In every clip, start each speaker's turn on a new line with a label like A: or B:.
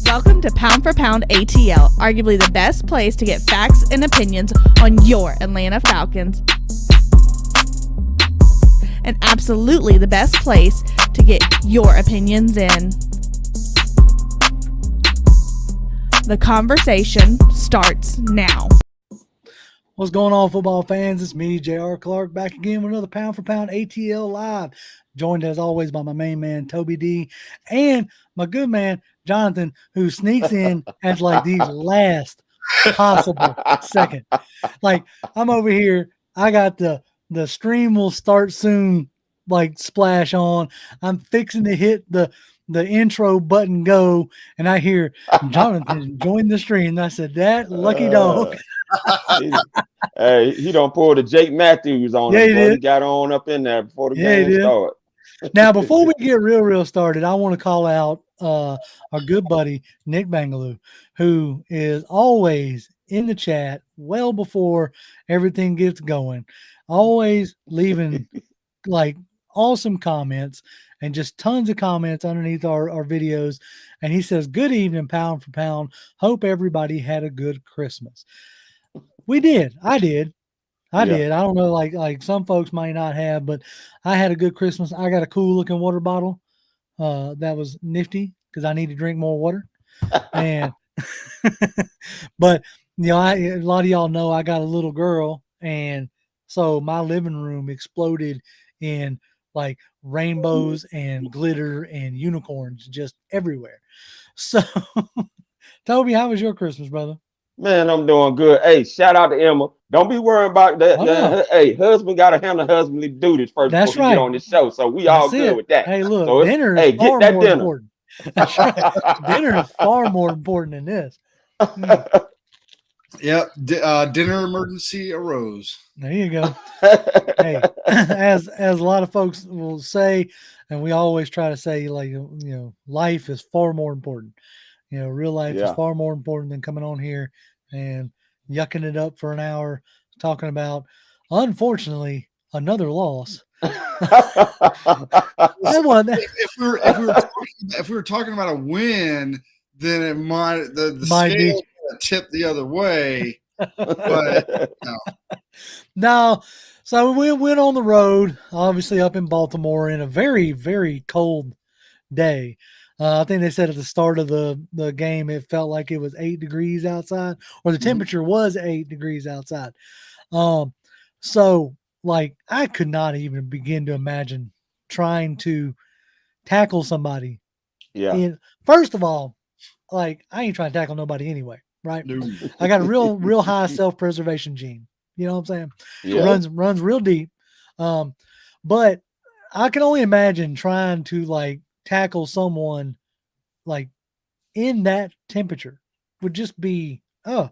A: Welcome to Pound for Pound ATL, arguably the best place to get facts and opinions on your Atlanta Falcons. And absolutely the best place to get your opinions in. The conversation starts now.
B: What's going on, football fans? It's me, J.R. Clark, back again with another Pound for Pound ATL Live. Joined as always by my main man, Toby D, and my good man, Jonathan, who sneaks in at like the last possible second. Like, I'm over here. I got the stream will start soon, like, splash on. I'm fixing to hit the intro button go, and I hear Jonathan join the stream. And I said, that lucky dog.
C: Hey, he don't pull the Jake Matthews on us, but he got on up in there before the game started.
B: Now, before we get real started, I want to call out our good buddy, Nick Bangaloo, who is always in the chat well before everything gets going, always leaving like awesome comments and just tons of comments underneath our videos. And he says, good evening, Pound for Pound. Hope everybody had a good Christmas. We did. I did. I don't know, like some folks might not have, but I had a good Christmas. I got a cool looking water bottle that was nifty because I need to drink more water. And but you know, a lot of y'all know I got a little girl, and so my living room exploded in like rainbows and glitter and unicorns just everywhere. So Toby, how was your Christmas, brother?
C: Man, I'm doing good. Hey, shout out to Emma. Don't be worrying about that. Hey, husband got to handle husbandly duties first before he get on this show. So we all good with that.
B: Hey, look,
C: so
B: dinner is far more important. That's right. Dinner is far more important than this.
D: Yep. Dinner emergency arose.
B: There you go. Hey, as a lot of folks will say, and we always try to say, like, you know, life is far more important. You know, real life is far more important than coming on here and yucking it up for an hour talking about, unfortunately, another loss.
D: If we were talking about a win, then it might the scale tip the other way. But
B: no. So we went on the road, obviously up in Baltimore, in a very, very cold day. I think they said at the start of the game, it felt like it was 8 degrees outside, or the temperature was 8 degrees outside. So like I could not even begin to imagine trying to tackle somebody. Yeah. First of all, like I ain't trying to tackle nobody anyway, right? No. I got a real high self-preservation gene. You know what I'm saying? Yeah. Runs real deep. But I can only imagine trying to like tackle someone like in that temperature would just be it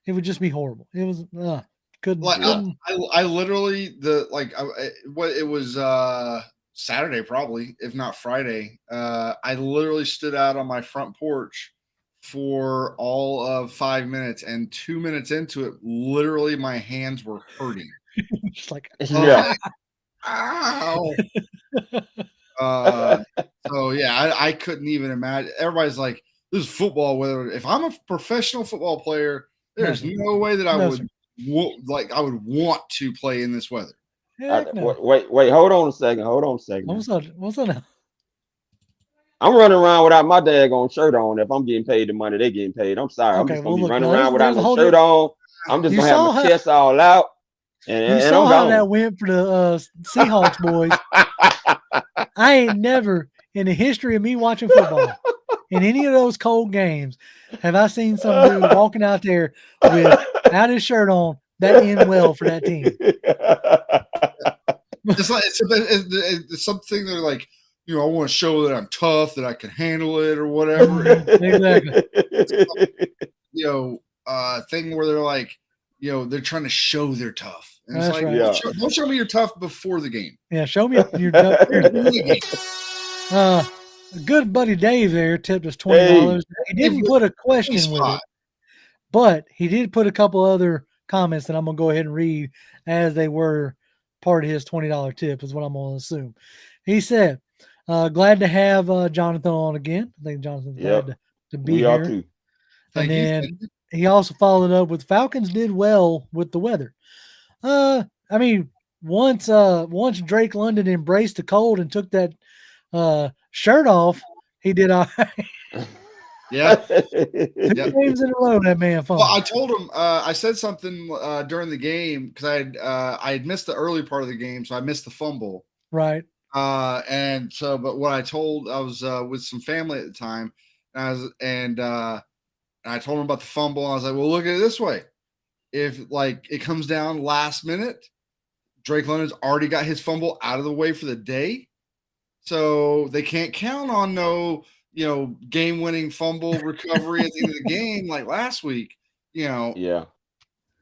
B: would just be horrible. It was
D: I literally it was Saturday probably, if not Friday. I literally stood out on my front porch for all of 5 minutes, and 2 minutes into it, literally my hands were hurting.
B: Just like
D: ow. So yeah, I couldn't even imagine. Everybody's like, this is football. Whether if I'm a professional football player, there's no way that I would want to play in this weather.
C: Wait, hold on a second.
B: What's up now?
C: I'm running around without my daggone shirt on. If I'm getting paid the money they're getting paid, I'm sorry. I'm just gonna be running around without my shirt on. I'm just gonna have my chest all out. And
B: saw how that went for the Seahawks boys. I ain't never in the history of me watching football in any of those cold games have I seen some dude walking out there without his shirt on that end well for that team.
D: It's like it's something they're like, you know, I want to show that I'm tough, that I can handle it or whatever.
B: Exactly.
D: You know, thing where they're like, you know, they're trying to show they're tough. And
B: that's
D: it's like, don't show me you're tough before the game.
B: Yeah, show me you're tough. Good buddy Dave there tipped us $20. He didn't put a question with it, but he did put a couple other comments that I'm going to go ahead and read as they were part of his $20 tip is what I'm going to assume. He said, glad to have Jonathan on again. I think Jonathan's to be
C: We
B: here.
C: are too.
B: And then he also followed up with Falcons did well with the weather. I mean, once Drake London embraced the cold and took that shirt off, he did all right.
D: Yeah.
B: 2 games in a row, that man fumbled.
D: Well, I told him I said something during the game because I had missed the early part of the game, so I missed the fumble.
B: Right.
D: And so, but what I was with some family at the time, and I told him about the fumble. And I was like, well, look at it this way: if like it comes down last minute, Drake London's already got his fumble out of the way for the day, so they can't count on no game-winning fumble recovery at the end of the game like last week.
C: Yeah.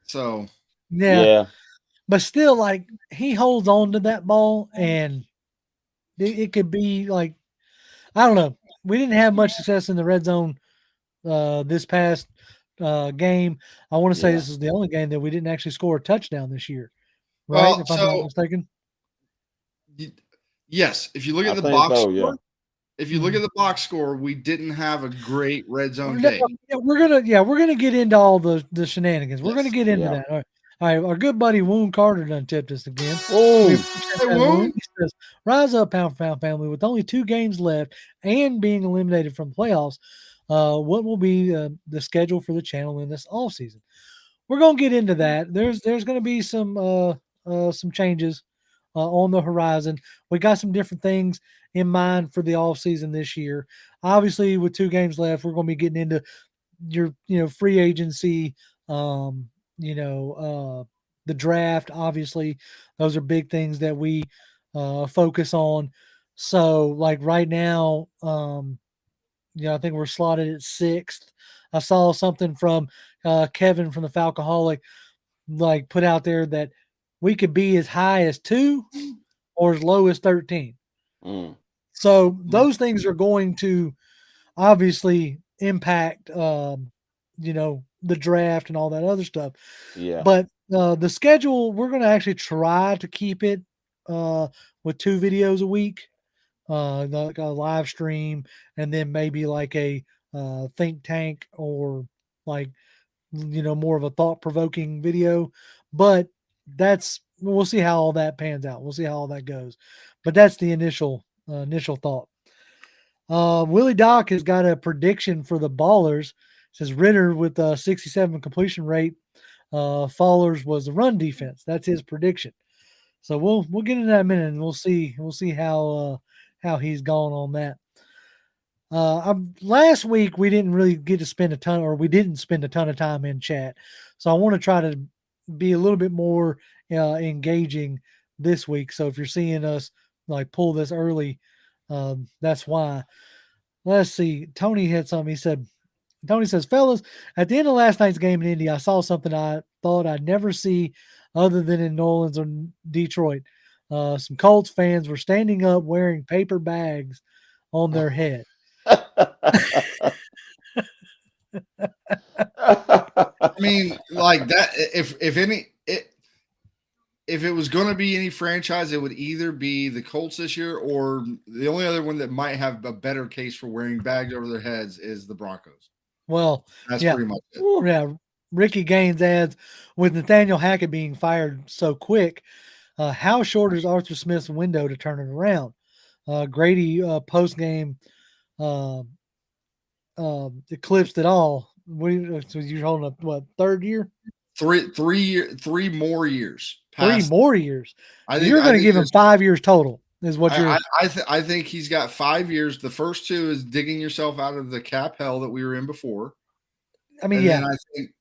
D: So
B: yeah. But still, like, he holds on to that ball, and it could be like, I don't know. We didn't have much success in the red zone this past game. I want to say this is the only game that we didn't actually score a touchdown this year, right?
D: well,
B: if I'm not mistaken.
D: Yes, if you look at the box score, if you look at the box score, we didn't have a great red zone day.
B: Yeah, we're gonna get into all the shenanigans. We're gonna get into that. All right, our good buddy Woon Carter done tipped us again.
C: Oh,
B: he says, rise up, pound for pound family. With only 2 games left and being eliminated from the playoffs, what will be the schedule for the channel in this offseason? We're gonna get into that. There's gonna be some changes on the horizon. We got some different things in mind for the offseason this year. Obviously, with 2 games left, we're going to be getting into your free agency, the draft. Obviously, those are big things that we focus on. So, like right now, I think we're slotted at 6th. I saw something from Kevin from the Falcoholic, like, put out there that we could be as high as 2 or as low as 13. So those things are going to obviously impact, the draft and all that other stuff.
C: Yeah.
B: But the schedule, we're going to actually try to keep it with 2 videos a week, like a live stream, and then maybe like a think tank or like, more of a thought-provoking video. But we'll see how all that pans out. We'll see how all that goes. But that's the initial thought. Willie Doc has got a prediction for the Ballers. It says Ridder with a 67 completion rate. Fallers was the run defense. That's his prediction. So we'll get into that in a minute, and we'll see how he's gone on that. Last week we didn't really get to spend a ton of time in chat. So I want to try to be a little bit more engaging this week. So if you're seeing us like pull this early, that's why. Let's see. Tony had something. Tony says, fellas, at the end of last night's game in Indy, I saw something I thought I'd never see other than in New Orleans or Detroit. Some Colts fans were standing up wearing paper bags on their head.
D: I mean, like that. If it was going to be any franchise, it would either be the Colts this year, or the only other one that might have a better case for wearing bags over their heads is the Broncos.
B: Well,
D: that's pretty much it.
B: Yeah. Ricky Gaines adds, with Nathaniel Hackett being fired so quick, how short is Arthur Smith's window to turn it around? Grady post game eclipsed it all. So you're holding up what, 3rd year?
D: 3 more years.
B: 3 more years. You're going to give him 5 years total. Is what you're.
D: I think he's got 5 years. The first 2 is digging yourself out of the cap hell that we were in before.
B: I mean,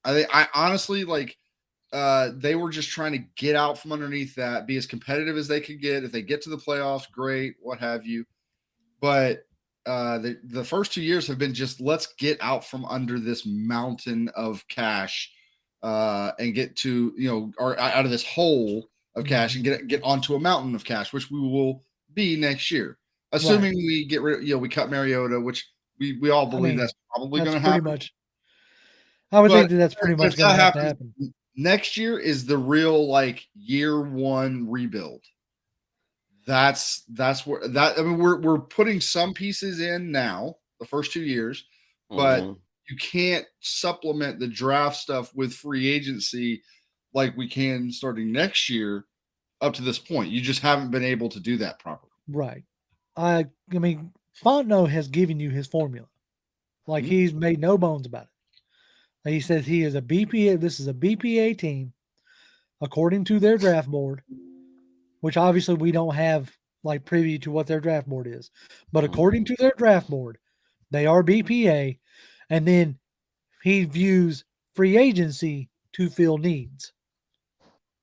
D: I honestly, like, they were just trying to get out from underneath that, be as competitive as they could get. If they get to the playoffs, great, what have you. But the first 2 years have been just, let's get out from under this mountain of cash and get to, or out of this hole of cash and get onto a mountain of cash, which we will be next year, assuming we get rid of, we cut Mariota, which we all believe that's probably going to happen.
B: Pretty much. I would think that's pretty much going to happen.
D: Next year is the real, like, year 1 rebuild. That's where we're putting some pieces in now, the first 2 years, but you can't supplement the draft stuff with free agency like we can starting next year up to this point. You just haven't been able to do that properly.
B: Right. I mean, Fontenot has given you his formula. Like, he's made no bones about it. He says he is a BPA. This is a BPA team, according to their draft board, which obviously we don't have like privy to what their draft board is. But according to their draft board, they are BPA. And then he views free agency to fill needs.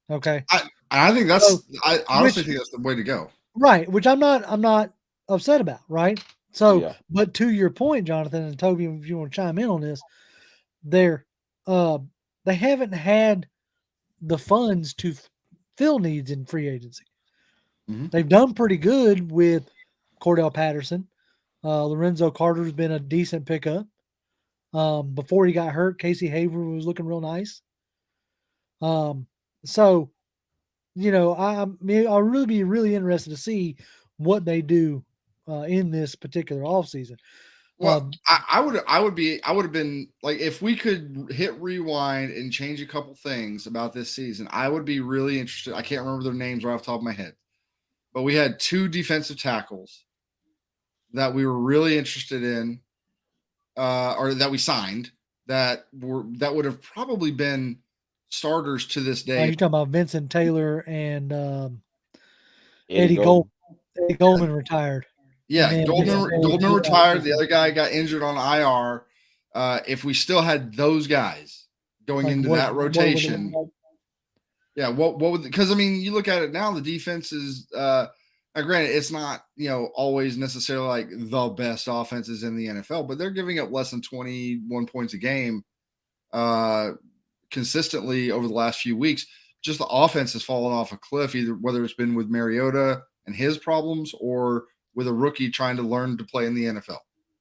B: Okay.
D: I think that's, I honestly think that's the way to go.
B: Right. Which I'm not upset about. Right. So, but to your point, Jonathan and Toby, if you want to chime in on this, they haven't had the funds to fill needs in free agency. They've done pretty good with Cordell Patterson. Lorenzo Carter's been a decent pickup. Before he got hurt, Casey Hayward was looking real nice. So, you know, I'll really be really interested to see what they do in this particular offseason.
D: Well, I would have been like, if we could hit rewind and change a couple things about this season, I would be really interested. I can't remember their names right off the top of my head, but we had 2 defensive tackles that we were really interested in, or that we signed that would have probably been starters to this day.
B: You're talking about Vincent Taylor and Eddie Goldman. Eddie Goldman retired.
D: Yeah, Goldman retired. The other guy got injured on IR. If we still had those guys going into that rotation, what would, because I mean, you look at it now, the defense is granted, it's not, you know, always necessarily like the best offenses in the NFL, but they're giving up less than 21 points a game consistently over the last few weeks. Just the offense has fallen off a cliff, either whether it's been with Mariota and his problems or with a rookie trying to learn to play in the NFL.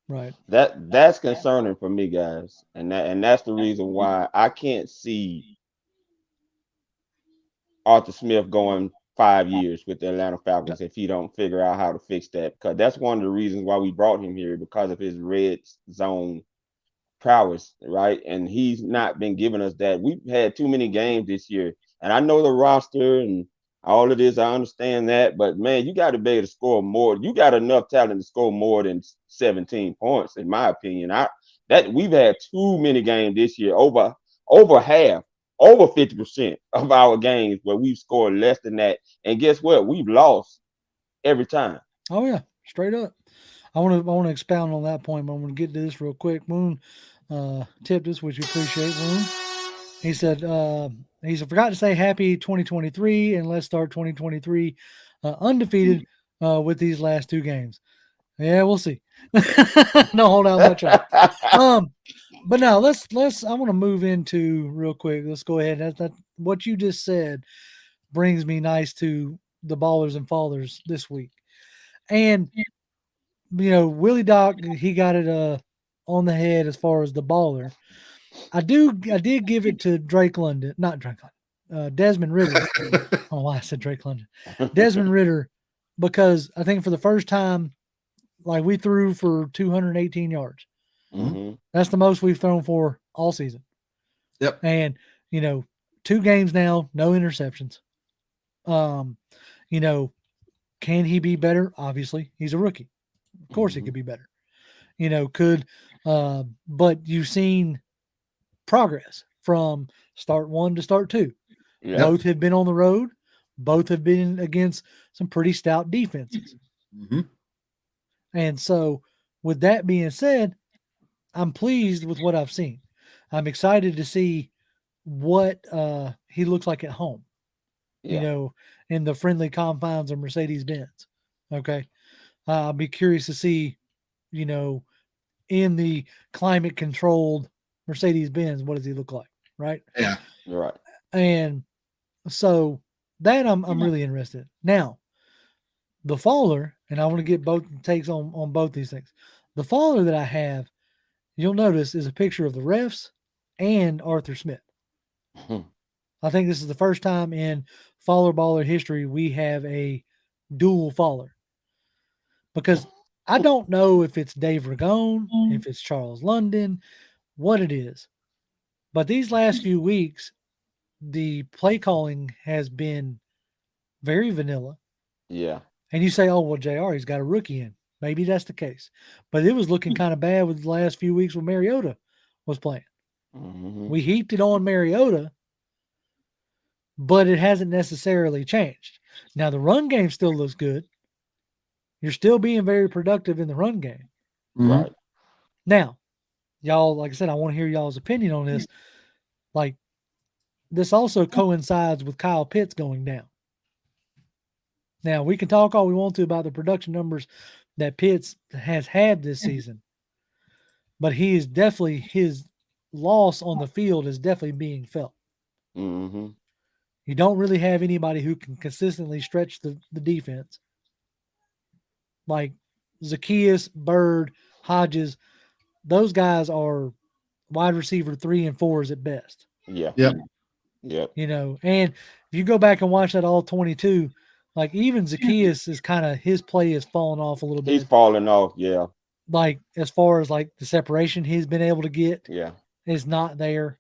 B: Right.
C: That's concerning for me, guys. And that's the reason why I can't see Arthur Smith going 5 years with the Atlanta Falcons if he don't figure out how to fix that. Because that's one of the reasons why we brought him here, because of his red zone prowess, right? And he's not been giving us that. We've had too many games this year. And I know the roster and all of this, I understand that, but man, you got to be able to score more. You got enough talent to score more than 17 points, in my opinion. That we've had too many games this year, over half, over 50% of our games where we've scored less than that. And guess what? We've lost every time.
B: Oh yeah, straight up. I want to expound on that point, but I'm going to get to this real quick. Moon tipped us, which we appreciate. Moon. He said, forgot to say happy 2023, and let's start 2023 undefeated with these last 2 games. Yeah, we'll see. No, hold on much on. But now let's I want to move into real quick. Let's go ahead. That what you just said brings me nice to the ballers and fathers this week. And you know, Willie Doc, he got it on the head as far as the baller. I did give it to Desmond Ridder. I don't know why I said Drake London. Desmond Ridder, because I think for the first time, like, we threw for 218 yards.
C: Mm-hmm.
B: That's the most we've thrown for all season.
D: Yep.
B: And, you know, 2 games now, no interceptions. You know, can he be better? Obviously, he's a rookie. Of course he could be better. You know, but you've seen progress from start 1 to start 2. Yep. Both have been on the road. Both have been against some pretty stout defenses.
D: Mm-hmm.
B: And so with that being said, I'm pleased with what I've seen. I'm excited to see what he looks like at home, you know, in the friendly confines of Mercedes-Benz. Okay. I'll be curious to see, you know, in the climate controlled Mercedes-Benz, what does he look like? Right.
D: Yeah.
C: Right.
B: And so that I'm really interested in. Now, the faller, and I want to get both takes on both these things. The faller that I have, you'll notice, is a picture of the refs and Arthur Smith. I think this is the first time in faller baller history we have a dual faller. Because I don't know if it's Dave Ragone, if it's Charles London, what it is. But these last few weeks, the play calling has been very vanilla.
C: Yeah.
B: And you say, oh, well, JR, he's got a rookie in. Maybe that's the case. But it was looking kind of bad with the last few weeks when Mariota was playing.
C: Mm-hmm.
B: We heaped it on Mariota, but it hasn't necessarily changed. Now, the run game still looks good. You're still being very productive in the run game.
C: Right.
B: Now, y'all, like I said, I want to hear y'all's opinion on this. Like, this also coincides with Kyle Pitts going down. Now, we can talk all we want to about the production numbers that Pitts has had this season, but he is definitely, his loss on the field is definitely being felt.
C: Mm-hmm.
B: You don't really have anybody who can consistently stretch the defense. Like Zacchaeus, Bird, Hodges, those guys are wide receiver 3 and 4s at best.
C: Yeah.
D: Yep.
C: Yep.
B: You know, and if you go back and watch that all 22, like even Zacchaeus is kind of, his play has fallen off a little bit.
C: He's falling off. Yeah.
B: Like as far as like the separation he's been able to get is not there.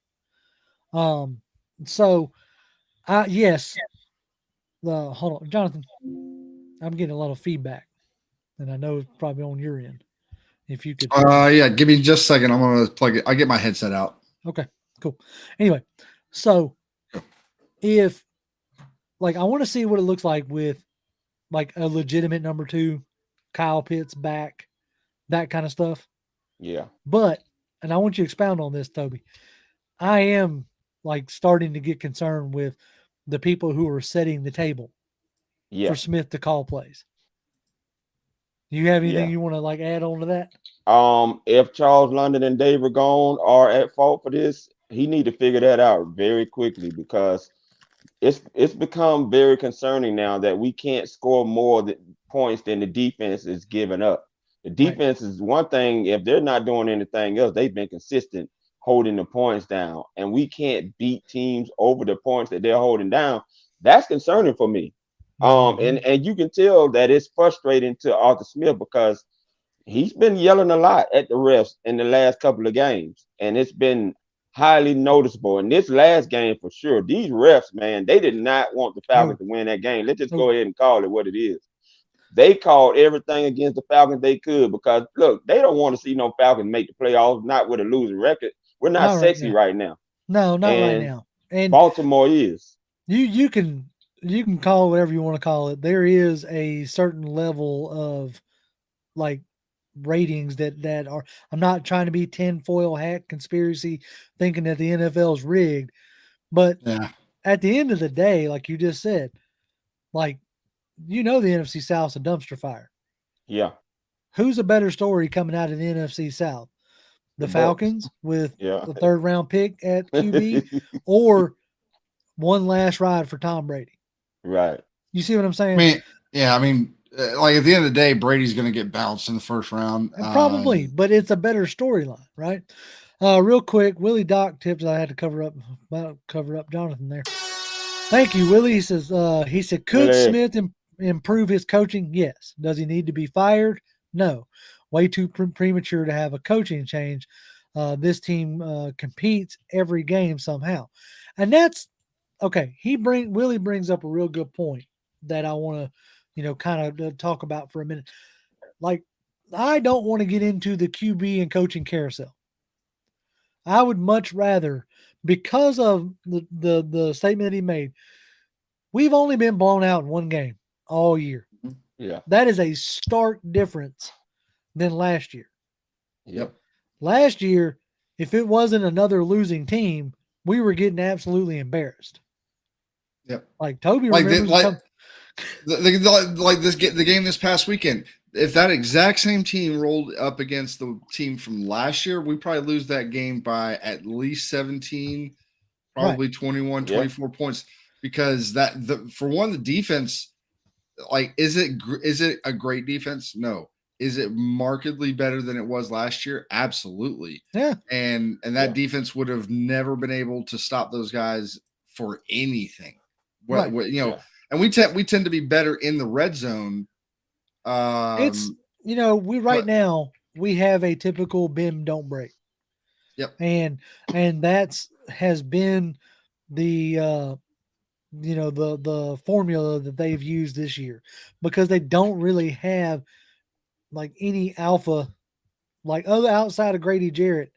B: So yes. Hold on, Jonathan. I'm getting a lot of feedback. And I know it's probably on your end. If you could
D: yeah, give me just a second. I'm gonna plug it. I'll get my headset out.
B: Okay, cool. Anyway, so if like I want to see what it looks like with like a legitimate number 2, Kyle Pitts back, that kind of stuff.
C: Yeah.
B: But, and I want you to expound on this, Toby. I am like starting to get concerned with the people who are setting the table for Smith to call plays. Do you have anything you want to like add on to that?
C: If Charles London and Dave Ragone are at fault for this, he need to figure that out very quickly, because it's become very concerning now that we can't score more points than the defense is giving up. The defense is one thing. If they're not doing anything else, they've been consistent holding the points down, and we can't beat teams over the points that they're holding down. That's concerning for me. And you can tell that it's frustrating to Arthur Smith, because he's been yelling a lot at the refs in the last couple of games, and it's been highly noticeable. In this last game, for sure, these refs, man, they did not want the Falcons to win that game. Let's just go ahead and call it what it is. They called everything against the Falcons they could, because, look, they don't want to see no Falcons make the playoffs, not with a losing record. We're not sexy right now.
B: No, not right now. And
C: Baltimore is.
B: You can call it whatever you want to call it. There is a certain level of like ratings that are, I'm not trying to be tinfoil hat conspiracy thinking that the NFL is rigged, but at the end of the day, like you just said, like, you know, the NFC South's a dumpster fire.
C: Yeah.
B: Who's a better story coming out of the NFC South? The Falcons with the 3rd round pick at QB or one last ride for Tom Brady?
C: Right.
B: You see what I'm saying?
D: I mean, like at the end of the day, Brady's going to get bounced in the 1st round.
B: Probably, but it's a better storyline, right? Real quick, Willie Doc tips I had to cover up Jonathan there. Thank you, Willie. He says, could Smith improve his coaching? Yes. Does he need to be fired? No. Way too premature to have a coaching change. This team competes every game somehow. And that's okay. Willie brings up a real good point that I want to, kind of talk about for a minute. Like, I don't want to get into the QB and coaching carousel. I would much rather, because of the statement that he made, we've only been blown out in one game all year.
C: Yeah.
B: That is a stark difference than last year.
C: Yep.
B: Last year, if it wasn't another losing team, we were getting absolutely embarrassed.
D: Yep.
B: Like Toby
D: remembers the game this past weekend. If that exact same team rolled up against the team from last year, we probably lose that game by at least 17, probably 21, 24 points. Because for one, the defense, like, is it a great defense? No. Is it markedly better than it was last year? Absolutely.
B: Yeah.
D: And that defense would have never been able to stop those guys for anything. And we tend to be better in the red zone.
B: now we have a typical bend don't break.
D: Yep.
B: And has been the the formula that they've used this year, because they don't really have like any alpha, like other outside of Grady Jarrett.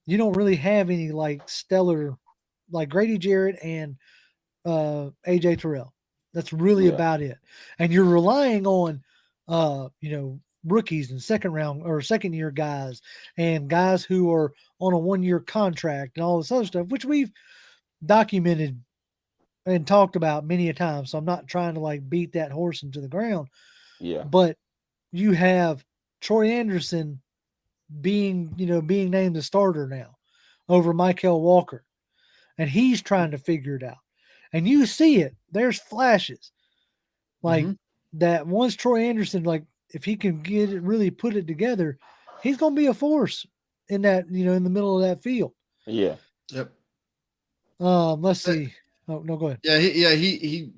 B: You don't really have any like stellar, like Grady Jarrett and AJ Terrell. That's really about it. And you're relying on rookies and second year guys and guys who are on a 1-year contract and all this other stuff, which we've documented and talked about many a time. So I'm not trying to like beat that horse into the ground.
C: Yeah.
B: But you have Troy Anderson being named the starter now over Michael Walker. And he's trying to figure it out. And you see it. There's flashes. Like that once Troy Anderson, like if he can get it, really put it together, he's going to be a force in that, in the middle of that field.
C: Yeah.
D: Yep.
B: Let's see. Oh, no, go ahead.
D: Yeah. He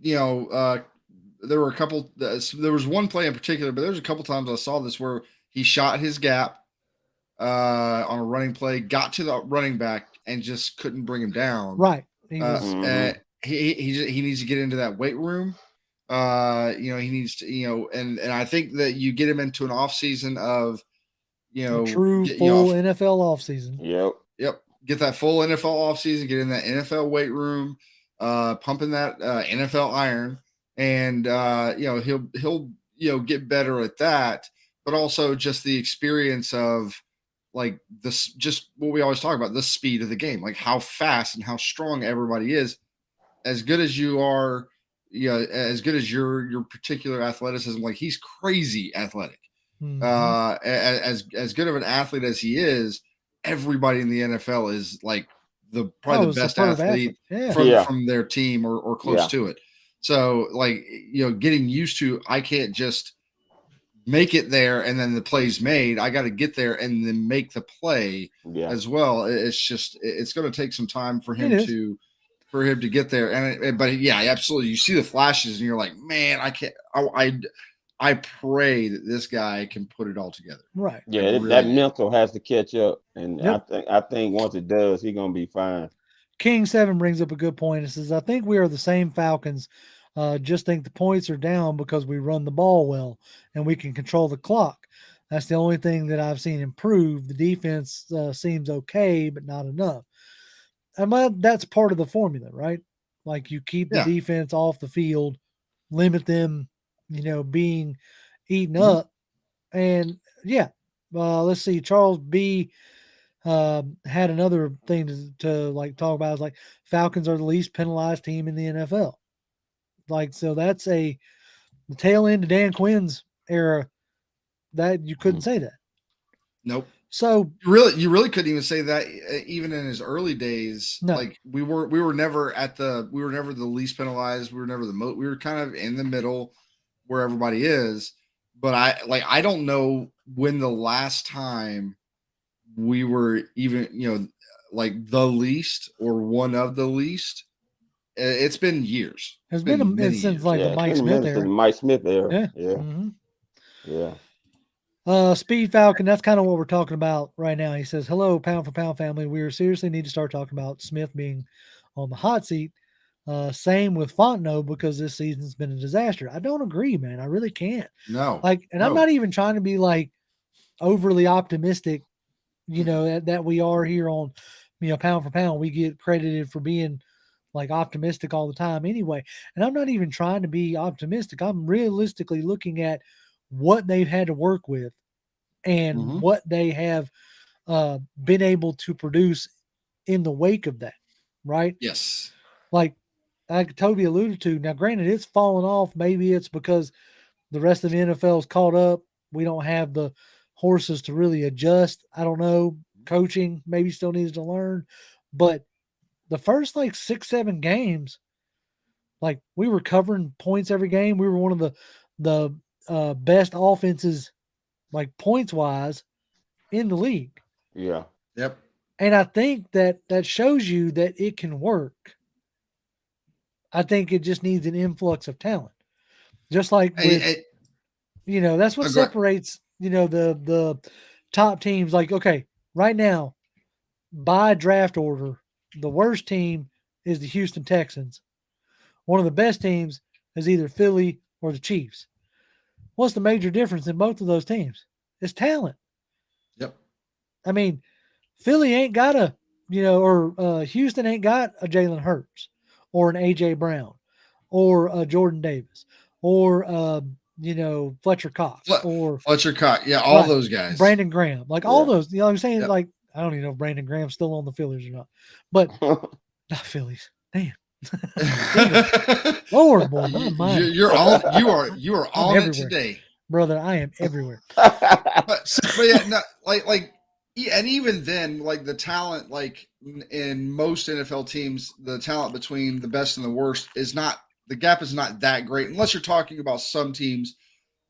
D: there were a couple, there was one play in particular, but there was a couple times I saw this where he shot his gap on a running play, got to the running back and just couldn't bring him down.
B: Right.
D: He needs to get into that weight room. He needs to, and I think that you get him into an off season of,
B: true full NFL off season.
C: Yep.
D: Get that full NFL off season, get in that NFL weight room, pumping that NFL iron, and he'll get better at that, but also just the experience of like this, just what we always talk about, the speed of the game, like how fast and how strong everybody is. As good as you are, as good as your particular athleticism, like he's crazy athletic. As good of an athlete as he is, everybody in the NFL is like probably the best athlete from their team or close to it. So like, getting used to, I can't just make it there and then the play's made. I got to get there and then make the play as well. It's going to take some time for him to get there. But absolutely. You see the flashes and you're like, man, I can't, I pray that this guy can put it all together.
B: Right.
C: Yeah. That mental has to catch up. And I think once it does, he's going to be fine.
B: King 7 brings up a good point. It says, I think we are the same Falcons. Just think the points are down because we run the ball well and we can control the clock. That's the only thing that I've seen improve. The defense seems okay, but not enough. And that's part of the formula, right? Like you keep the defense off the field, limit them, being eaten up. And let's see. Charles B had another thing to like talk about. Is like Falcons are the least penalized team in the NFL. Like, so that's the tail end of Dan Quinn's era that you couldn't say that.
D: Nope.
B: So
D: you really couldn't even say that even in his early days.
B: No.
D: Like we were never the least penalized. We were never we were kind of in the middle where everybody is. But I don't know when the last time we were even, like the least or one of the least. It's been years.
B: It's been since years. Like the Mike Smith era.
C: Mike Smith era.
B: Speed Falcon, that's kind of what we're talking about right now. He says, hello, Pound for Pound family. We seriously need to start talking about Smith being on the hot seat. Same with Fontenot, because this season's been a disaster. I don't agree, man. I really can't.
D: No.
B: I'm not even trying to be like overly optimistic, that we are here on, Pound for Pound. We get credited for being like optimistic all the time anyway. And I'm not even trying to be optimistic. I'm realistically looking at what they've had to work with and what they have been able to produce in the wake of that. Right.
D: Yes.
B: Like Toby alluded to. Now, granted, it's fallen off. Maybe it's because the rest of the NFL's caught up. We don't have the horses to really adjust. I don't know. Coaching maybe still needs to learn, but the first like 6-7 games, like we were covering points every game. We were one of the best offenses, like points wise, in the league.
C: Yeah.
D: Yep.
B: And I think that shows you that it can work. I think it just needs an influx of talent. Just like with, that's what separates the top teams, like, okay, right now, by draft order, the worst team is the Houston Texans. One of the best teams is either Philly or the Chiefs. What's the major difference in both of those teams? It's talent.
D: Yep.
B: I mean, Philly ain't got or Houston ain't got a Jalen Hurts or an A.J. Brown or a Jordan Davis or, Fletcher Cox or
D: Fletcher Cox. Yeah, all those guys.
B: Brandon Graham. Like all those, I'm saying,
D: Yep.
B: like, I don't even know if Brandon Graham's still on the Phillies or not. But not Phillies. Damn. Lord, boy, my mind.
D: You are on it today,
B: brother. I am everywhere.
D: but yeah, no, and even then, like the talent, like in most NFL teams, the talent between the best and the worst the gap is not that great, unless you're talking about some teams.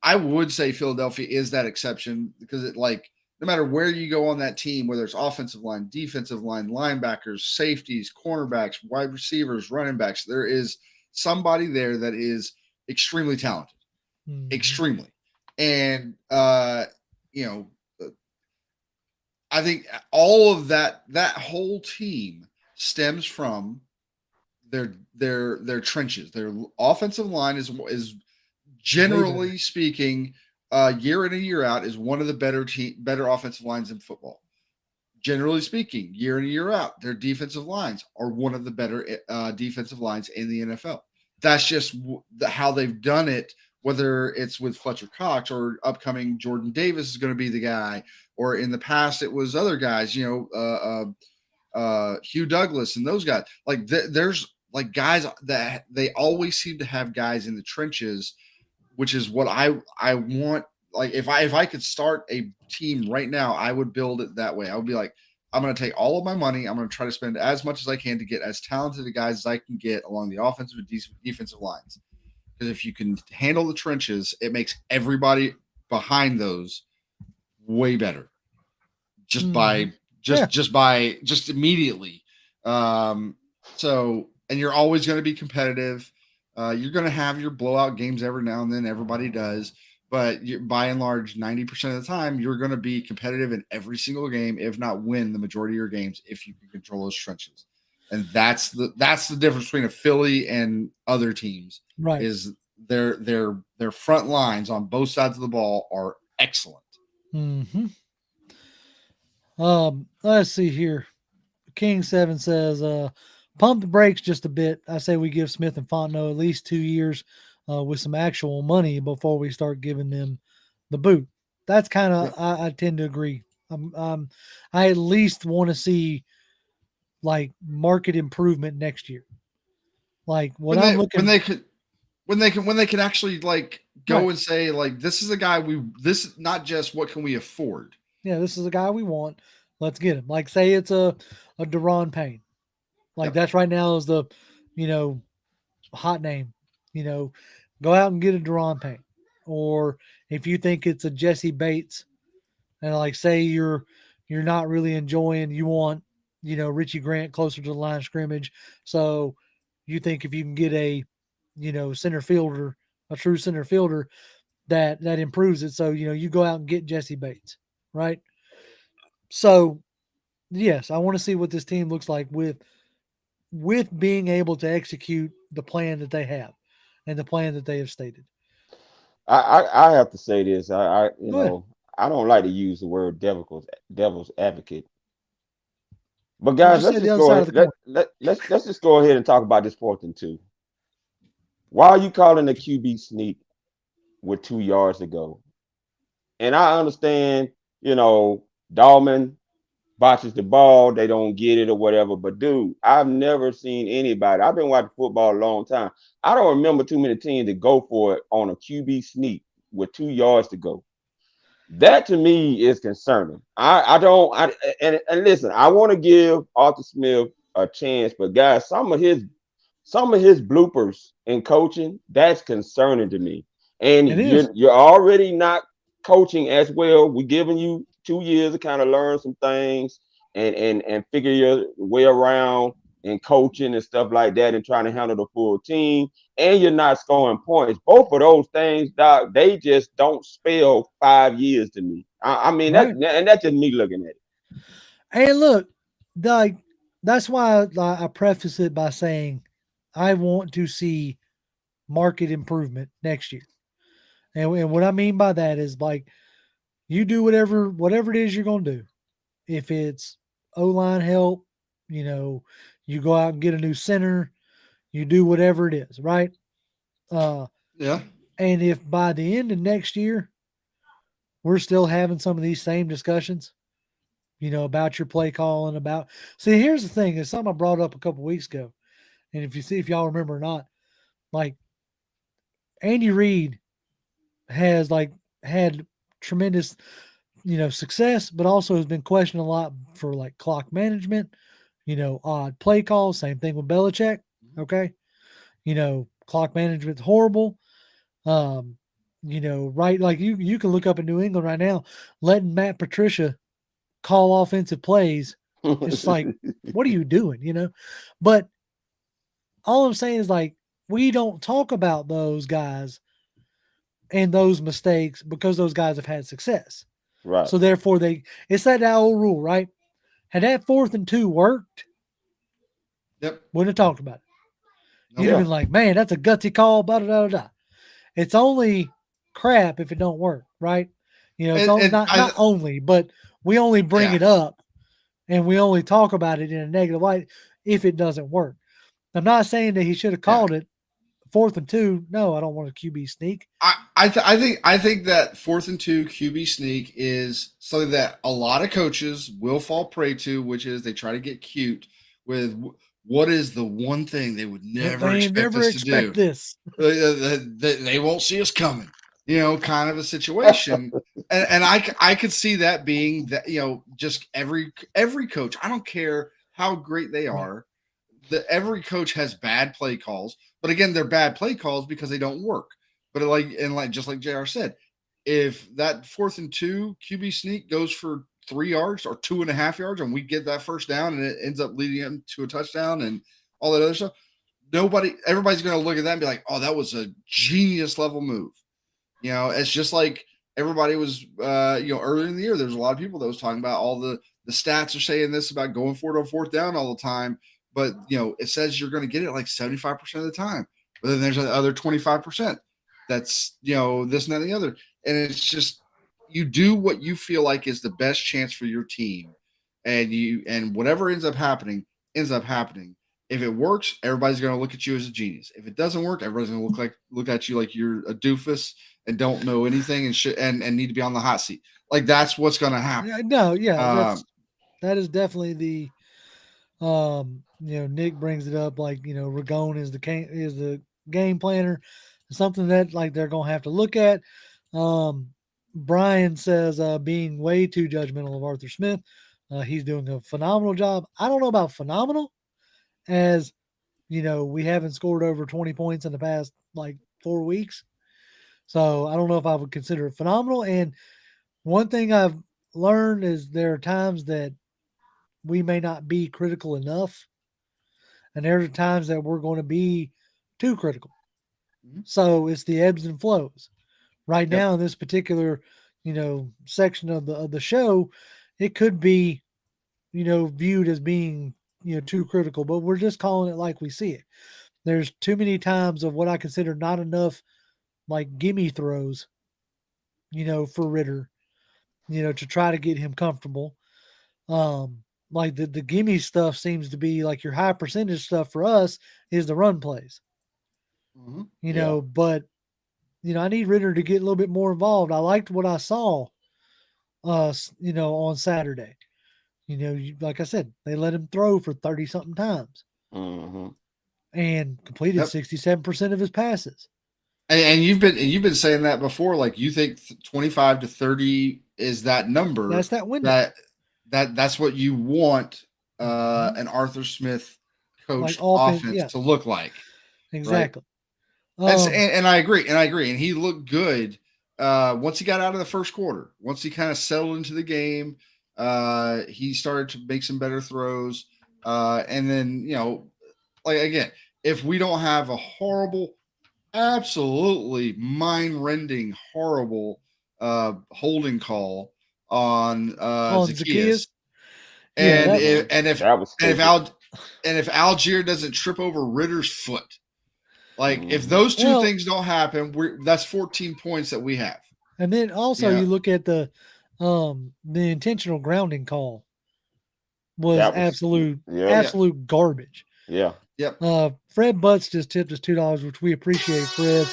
D: I would say Philadelphia is that exception because no matter where you go on that team, whether it's offensive line, defensive line, linebackers, safeties, cornerbacks, wide receivers, running backs, there is somebody there that is extremely talented, extremely. And, I think all of that whole team stems from their trenches. Their offensive line is generally speaking, year in and year out, is one of the better offensive lines in football. Generally speaking, year in and year out, their defensive lines are one of the better defensive lines in the NFL. That's just how they've done it, whether it's with Fletcher Cox or upcoming Jordan Davis is going to be the guy, or in the past it was other guys, Hugh Douglas and those guys. Like there's like guys that they always seem to have guys in the trenches, which is what I want. Like if I could start a team right now, I would build it that way. I would be like, I'm going to take all of my money. I'm going to try to spend as much as I can to get as talented a guys as I can get along the offensive and defensive lines. Because if you can handle the trenches, it makes everybody behind those way better. Just immediately. And you're always going to be competitive. You're going to have your blowout games every now and then. Everybody does. But by and large, 90% of the time, you're going to be competitive in every single game, if not win the majority of your games, if you can control those trenches. And that's the difference between a Philly and other teams.
B: Right.
D: Is their front lines on both sides of the ball are excellent.
B: Mm-hmm. Let's see here. King 7 says, pump the brakes just a bit. I say we give Smith and Fontenot at least 2 years with some actual money before we start giving them the boot. That's kind of, I tend to agree. I at least want to see like market improvement next year. Like when they can actually like go and say like, this is a guy this is not just what can we afford. Yeah, this is a guy we want. Let's get him. Like say it's a Deron Payne. Like that's right now is the, hot name, go out and get a Deron Payne. Or if you think it's a Jesse Bates and like say you're not really enjoying, you want, Richie Grant closer to the line of scrimmage. So you think if you can get a, center fielder, a true center fielder, that improves it. So, you go out and get Jesse Bates, right? So yes, I want to see what this team looks like with being able to execute the plan that they have and the plan that they have stated.
C: I have to say this. I don't like to use the word devil's advocate. But guys, let's just go ahead and talk about this 4th and 2. Why are you calling a QB sneak with 2 yards to go? And I understand, Dahlman botches the ball, they don't get it or whatever. But dude, I've never seen anybody. I've been watching football a long time. I don't remember too many teams that go for it on a QB sneak with 2 yards to go. That to me is concerning. And listen, I want to give Arthur Smith a chance, but guys, some of his bloopers in coaching, that's concerning to me. And you're already not coaching as well. We're giving you 2 years to kind of learn some things and figure your way around and coaching and stuff like that and trying to handle the full team, and you're not scoring points. Both of those things, Doc, they just don't spell 5 years to me. I mean,
B: Right.
C: that's just me looking at it.
B: And look, like that's why I preface it by saying I want to see market improvement next year. And what I mean by that is like you do whatever it is you're gonna do. If it's O-line help, you go out and get a new center, you do whatever it is, right?
D: Yeah.
B: And if by the end of next year we're still having some of these same discussions, about your play calling, see, here's the thing, it's something I brought up a couple weeks ago. And if y'all remember or not, like Andy Reid has had tremendous, success, but also has been questioned a lot for like clock management, odd play calls. Same thing with Belichick. Okay. Clock management's horrible. Right. Like you can look up in New England right now, letting Matt Patricia call offensive plays. Just like, what are you doing? But all I'm saying is like, we don't talk about those guys and those mistakes because those guys have had success.
C: Right.
B: So therefore it's that old rule, right? Had that 4th and 2 worked,
D: Yep.
B: wouldn't have talked about it. You'd
C: Yeah.
B: have been like, man, that's a gutsy call, blah, blah, blah, blah. It's only crap if it don't work, right? It's not only, but we only bring it up and we only talk about it in a negative light if it doesn't work. I'm not saying that he should have called it 4th and 2. No, I don't want a QB sneak.
D: I think that 4th and 2 QB sneak is something that a lot of coaches will fall prey to, which is they try to get cute with what is the one thing they would never expect us to do.
B: This.
D: They won't see us coming. Kind of a situation. and I could see that being that, just every coach, I don't care how great they are, every coach has bad play calls, but again, they're bad play calls because they don't work. But just like JR said, if that 4th and 2 QB sneak goes for 3 yards or 2.5 yards, and we get that first down and it ends up leading them to a touchdown and all that other stuff, everybody's going to look at that and be like, oh, that was a genius level move. It's just like everybody was, earlier in the year, there's a lot of people that was talking about all the stats are saying this about going for it on 4th down all the time. But, it says you're going to get it like 75% of the time. But then there's the other 25%. That's, this and that and the other. And it's just, you do what you feel like is the best chance for your team. And whatever ends up happening. If it works, everybody's going to look at you as a genius. If it doesn't work, everybody's going to look at you like you're a doofus and don't know anything and need to be on the hot seat. Like that's what's going to happen.
B: That is definitely the Nick brings it up like, Ragone is the game planner, something that like they're going to have to look at. Brian says being way too judgmental of Arthur Smith. He's doing a phenomenal job. I don't know about phenomenal, as we haven't scored over 20 points in the past like 4 weeks. So I don't know if I would consider it phenomenal. And one thing I've learned is there are times that we may not be critical enough. And there are times that we're going to be too critical. Mm-hmm. So it's the ebbs and flows. Right now in this particular, section of the show, it could be, viewed as being, too critical, but we're just calling it like we see it. There's too many times of what I consider not enough like gimme throws, for Ridder, to try to get him comfortable. Like the gimme stuff seems to be like your high percentage stuff for us is the run plays. Mm-hmm. But I need Ridder to get a little bit more involved. I liked what I saw on Saturday. Like I said, they let him throw for 30 something times. Mm-hmm. And completed 67% of his passes.
D: And you've been saying that before, like you think 25 to 30 is that number.
B: That's that window.
D: That's what you want an Arthur Smith coached offense to look like.
B: Exactly.
D: Right? And I agree. And he looked good once he got out of the first quarter. Once he kind of settled into the game, he started to make some better throws. And then, like again, if we don't have a horrible, absolutely mind-rending, horrible holding call on Zacchaeus, and if Allgeier doesn't trip over Ritter's foot, like if those two things don't happen, that's 14 points that we have.
B: And then also you look at the intentional grounding call was absolute garbage.
C: Yeah.
D: Yep.
B: Fred Butts just tipped us $2, which we appreciate, Fred.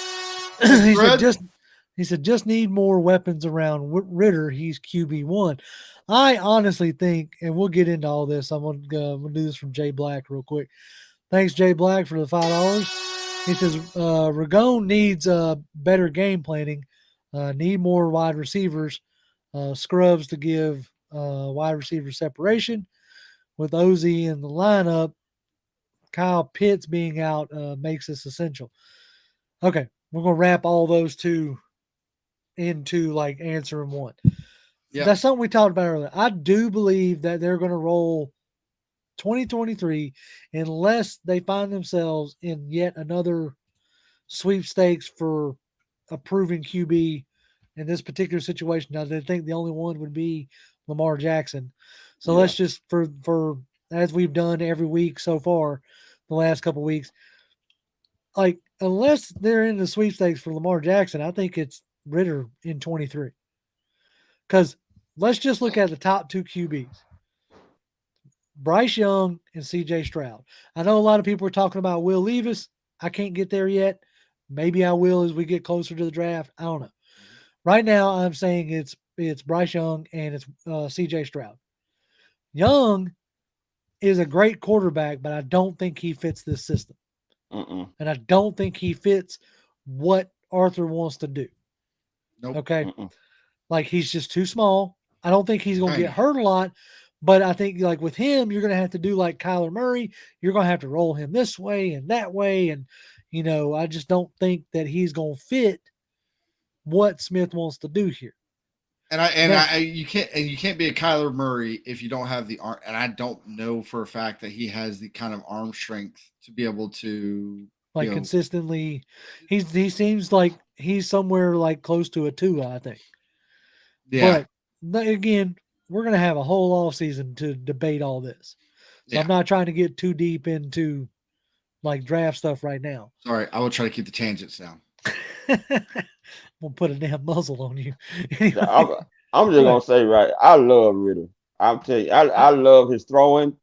B: He said just need more weapons around Ridder. He's QB1. I honestly think, and we'll get into all this. I'm gonna do this from Jay Black real quick. Thanks, Jay Black, for the $5. He says Ragone needs better game planning. Need more wide receivers, scrubs to give wide receiver separation. With Ozzie in the lineup, Kyle Pitts being out makes this essential. Okay, we're going to wrap all those two into like answering one. Yeah. That's something we talked about earlier. I do believe that they're going to roll 2023 unless they find themselves in yet another sweepstakes for a proven QB in this particular situation. Now, they think the only one would be Lamar Jackson. So let's just for as we've done every week so far, the last couple of weeks, like unless they're in the sweepstakes for Lamar Jackson, I think it's Ridder in 23. Because let's just look at the top two QBs, Bryce Young and CJ Stroud. I know a lot of people are talking about Will Levis. I can't get there yet. Maybe I will as we get closer to the draft. I don't know. Right now, I'm saying it's Bryce Young and it's CJ Stroud. Young is a great quarterback, but I don't think he fits this system. And I don't think he fits what Arthur wants to do.
D: Nope.
B: Okay? Like, he's just too small. I don't think he's going to get hurt a lot, but I think, like, with him, you're going to have to do like Kyler Murray. You're going to have to roll him this way and that way. And, I just don't think that he's going to fit what Smith wants to do here.
D: You can't be a Kyler Murray if you don't have the arm. And I don't know for a fact that he has the kind of arm strength to be able to
B: consistently. He seems like he's somewhere like close to a 2, I think.
D: Yeah.
B: But again, we're going to have a whole offseason to debate all this. So I'm not trying to get too deep into like draft stuff right now.
D: Sorry, I will try to keep the tangents down.
B: We'll put a damn muzzle on you.
C: Anyway. I'm just gonna say, right, I love Ridder. I'll tell you, I love his throwing.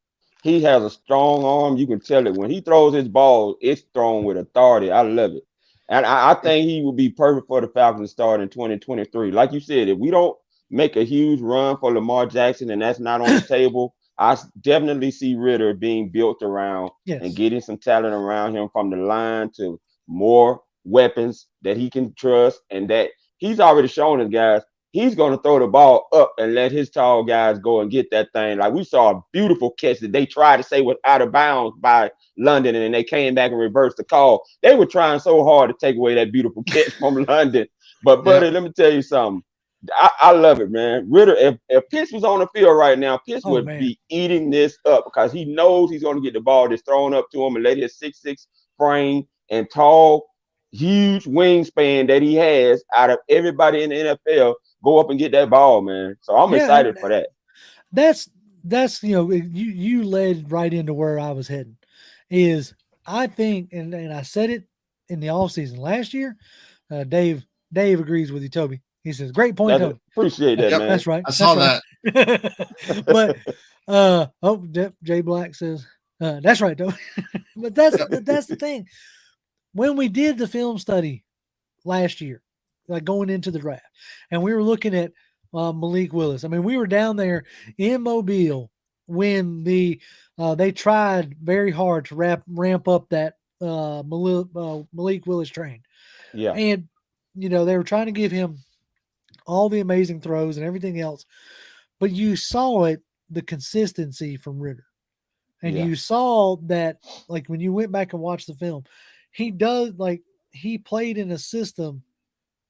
C: He has a strong arm. You can tell it when he throws his ball, it's thrown with authority. I love it, and I think he will be perfect for the Falcons to start in 2023. Like you said, if we don't make a huge run for Lamar Jackson and that's not on the table, I definitely see Ridder being built around and getting some talent around him from the line to more weapons that he can trust, and that he's already shown us, guys, he's going to throw the ball up and let his tall guys go and get that thing. Like we saw a beautiful catch that they tried to say was out of bounds by London, and then they came back and reversed the call. They were trying so hard to take away that beautiful catch from London. But, buddy, let me tell you something. I love it, man. Ridder, if Pitts was on the field right now, Pitts would be eating this up because he knows he's going to get the ball just thrown up to him and let his 6'6" frame and tall, huge wingspan that he has out of everybody in the NFL go up and get that ball, man. So I'm excited for that.
B: That's you led right into where I was heading. Is I think, and I said it in the offseason last year. Dave agrees with you, Toby. He says, "Great point, Toby."
C: Appreciate that, man.
B: That's right.
D: I saw that.
B: But Jay Black says, "That's right, Toby." But that's the thing. When we did the film study last year, like going into the draft, and we were looking at Malik Willis. I mean, we were down there in Mobile when they tried very hard to ramp up that Malik Willis train.
C: Yeah.
B: And, they were trying to give him all the amazing throws and everything else. But you saw the consistency from Ridder. And you saw that, like, when you went back and watched the film, he played in a system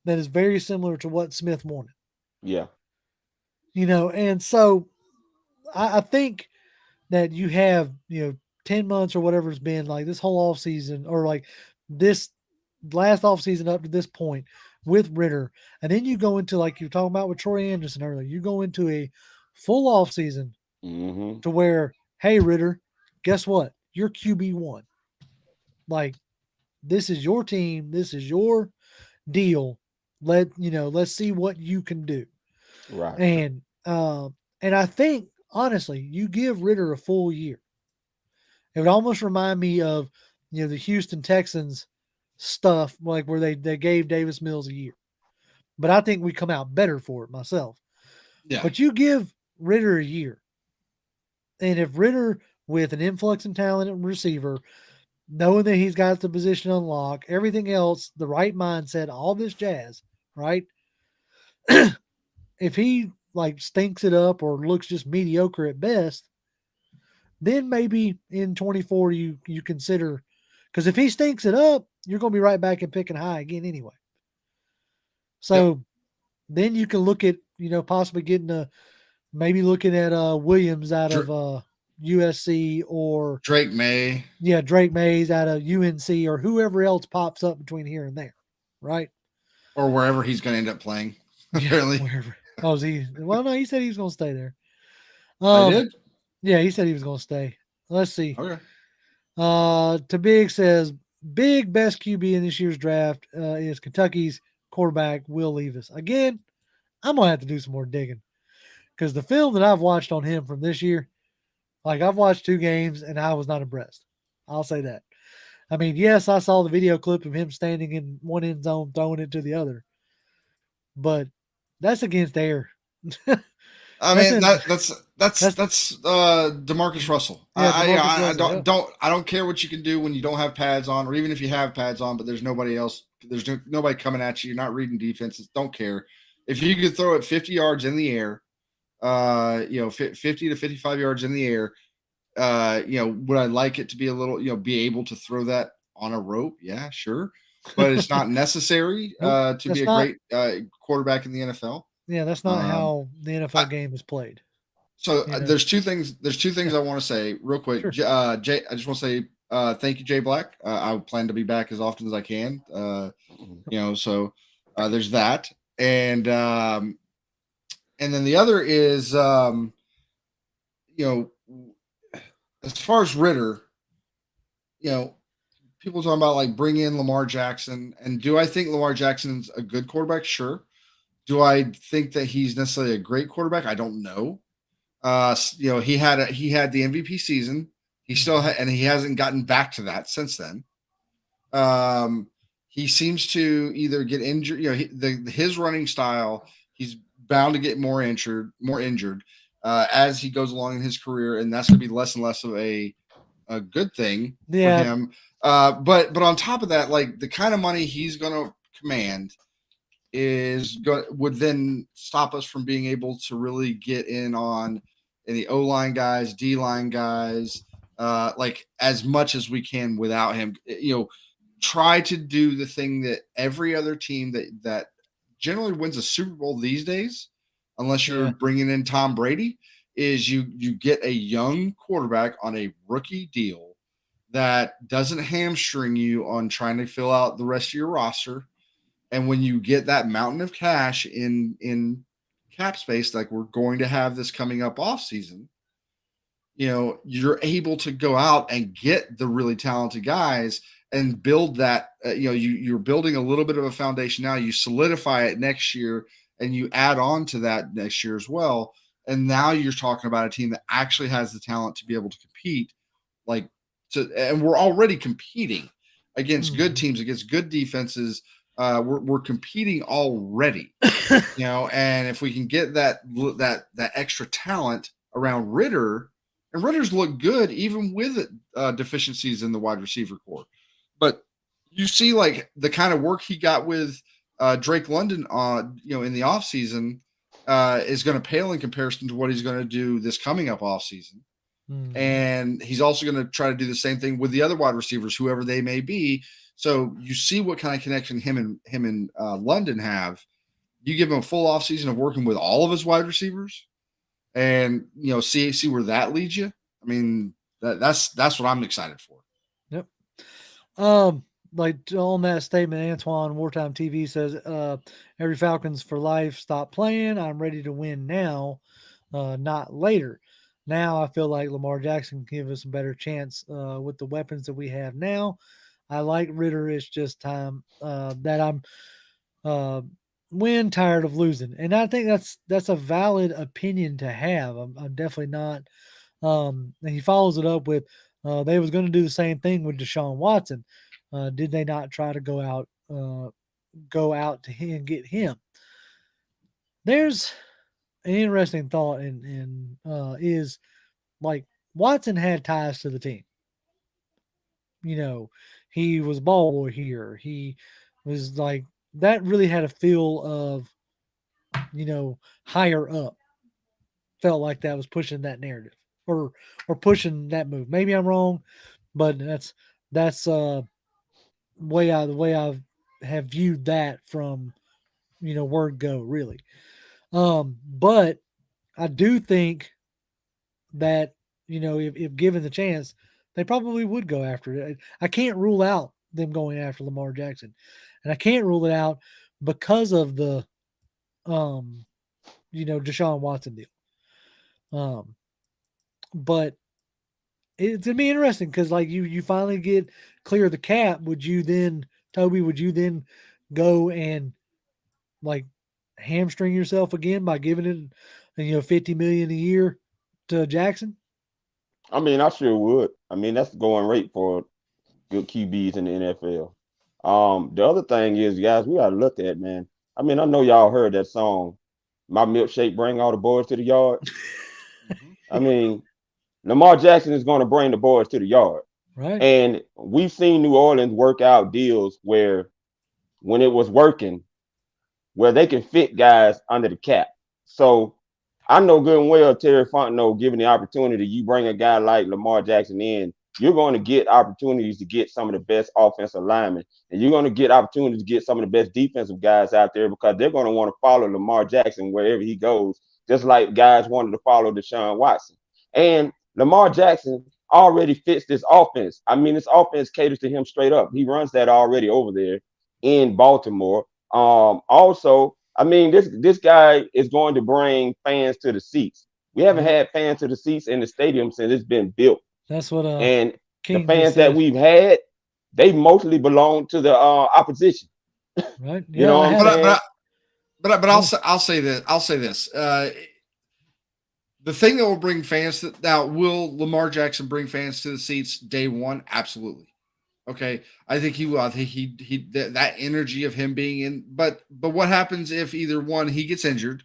B: that is very similar to what Smith wanted.
C: Yeah.
B: And so I think that you have, 10 months or whatever it's been, like this whole off season, or like this last off season up to this point with Ridder, and then you go into, like you're talking about with Troy Anderson earlier, you go into a full off season to where, hey, Ridder, guess what? You're QB1. Like, this is your team. This is your deal. Let's see what you can do.
C: Right.
B: And I think, honestly, you give Ridder a full year. It would almost remind me of, the Houston Texans stuff, like where they gave Davis Mills a year. But I think we come out better for it myself.
D: Yeah.
B: But you give Ridder a year. And if Ridder, with an influx in talent and receiver, knowing that he's got the position unlocked, everything else, the right mindset, all this jazz, right? If he like stinks it up or looks just mediocre at best, then maybe in 24 you consider, because if he stinks it up, you're going to be right back and picking high again anyway. So then you can look at, possibly getting maybe looking at Williams out of USC, or
D: Drake May.
B: Yeah, Drake Mays out of UNC, or whoever else pops up between here and there, right?
D: Or wherever he's going to end up playing, apparently.
B: Yeah, wherever. Oh, is he? Well, no, he said he was going to stay there.
D: I did?
B: Yeah, he said he was going to stay. Let's see.
D: Okay.
B: To Big says, Big best QB in this year's draft is Kentucky's quarterback, Will Levis. Again, I'm going to have to do some more digging, because the film that I've watched on him from this year, like I've watched 2 games and I was not impressed. I'll say that. I mean, yes, I saw the video clip of him standing in one end zone, throwing it to the other, but that's against air.
D: I mean, that's DeMarcus Russell.
B: Yeah,
D: I
B: Russell,
D: don't care what you can do when you don't have pads on, or even if you have pads on, but there's nobody else. There's nobody coming at you. You're not reading defenses. Don't care. If you could throw it 50 yards in the air, 50 to 55 yards in the air, would I like it to be a little, be able to throw that on a rope? Yeah, sure. But it's not necessary to be a great quarterback in the NFL.
B: Yeah, that's not how the NFL game is played.
D: So there's two things. There's two things I want to say real quick. Sure. Jay, I just want to say thank you, Jay Black. I plan to be back as often as I can. So there's that, and then the other is as far as Ridder, people talking about like bring in Lamar Jackson, and do I think Lamar Jackson's a good quarterback? Sure. Do I think that he's necessarily a great quarterback? I don't know. He had the MVP season. He still and he hasn't gotten back to that since then. He seems to either get injured. His running style, he's bound to get more injured as he goes along in his career, and that's going to be less and less of a good thing for him. But on top of that, like the kind of money he's going to command would then stop us from being able to really get in on the O-line guys, D-line guys, like as much as we can without him. Try to do the thing that every other team that generally wins a Super Bowl these days, unless you're bringing in Tom Brady, is you get a young quarterback on a rookie deal that doesn't hamstring you on trying to fill out the rest of your roster. And when you get that mountain of cash in cap space, like we're going to have this coming up off season, you're able to go out and get the really talented guys and build that. You're building a little bit of a foundation now. You solidify it next year, and you add on to that next year as well. And now you're talking about a team that actually has the talent to be able to compete. And we're already competing against good teams, against good defenses. We're competing already, and if we can get that extra talent around Ridder, and Ridder's looked good even with deficiencies in the wide receiver core, but you see like the kind of work he got with Drake London in the offseason is going to pale in comparison to what he's going to do this coming up offseason. And he's also going to try to do the same thing with the other wide receivers, whoever they may be. So you see what kind of connection him and London have. You give him a full offseason of working with all of his wide receivers, and see where that leads you. I mean, that's what I'm excited for.
B: Yep. Like on that statement, Antoine Wartime TV says, every Falcons for life, stop playing. I'm ready to win now, not later. Now I feel like Lamar Jackson can give us a better chance with the weapons that we have now. I like Ridder. It's just time that I'm tired of losing. And I think that's a valid opinion to have. I'm definitely not. And he follows it up with, they was going to do the same thing with Deshaun Watson. Did they not try to go out to him and get him? There's an interesting thought in is like Watson had ties to the team. You know, he was ball boy here. He was like that. Really had a feel of, higher up. Felt like that was pushing that narrative or pushing that move. Maybe I'm wrong, but that's the way I have viewed that from word go really. But I do think that if given the chance, they probably would go after it. I can't rule out them going after Lamar Jackson, and I can't rule it out because of the Deshaun Watson deal. But it's gonna be interesting because like you finally get clear of the cap. Would you then go and like hamstring yourself again by giving it $50 million a year to Jackson?
C: I mean, I sure would. I mean, that's the going rate for good QBs in the NFL. The other thing is, guys, we gotta look at, man. I mean, I know y'all heard that song, "My Milkshake Bring All the Boys to the Yard." I mean, Lamar Jackson is going to bring the boys to the yard.
B: Right.
C: And we've seen New Orleans work out deals where when it was working, where they can fit guys under the cap. So I know good and well Terry Fontenot, given the opportunity, you bring a guy like Lamar Jackson in, you're going to get opportunities to get some of the best offensive linemen, and you're going to get opportunities to get some of the best defensive guys out there because they're going to want to follow Lamar Jackson wherever he goes, just like guys wanted to follow Deshaun Watson. And Lamar Jackson already fits this offense. I mean, this offense caters to him straight up. He runs that already over there in Baltimore. Also, I mean, this guy is going to bring fans to the seats. We haven't had fans to the seats in the stadium since it's been built.
B: That's what
C: and
B: King
C: the fans that we've had, they mostly belong to the opposition.
B: Right.
C: You know what I'm saying?
D: But I'll say this. The thing that will bring fans will Lamar Jackson bring fans to the seats day one? Absolutely. Okay. I think he will. I think he that energy of him being in, but what happens if either one, he gets injured,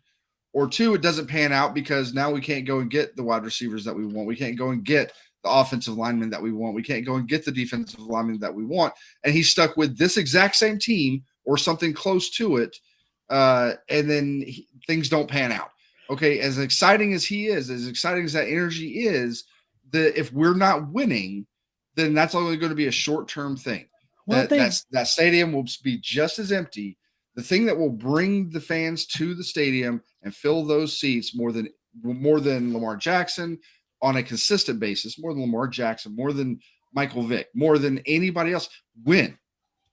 D: or two, it doesn't pan out because now we can't go and get the wide receivers that we want. We can't go and get the offensive linemen that we want. We can't go and get the defensive linemen that we want. And he's stuck with this exact same team or something close to it. And then things don't pan out. Okay, as exciting as he is, as exciting as that energy is, if we're not winning, then that's only going to be a short-term thing.
B: Well,
D: that stadium will be just as empty. The thing that will bring the fans to the stadium and fill those seats more than Lamar Jackson on a consistent basis, more than Lamar Jackson, more than Michael Vick, more than anybody else, win.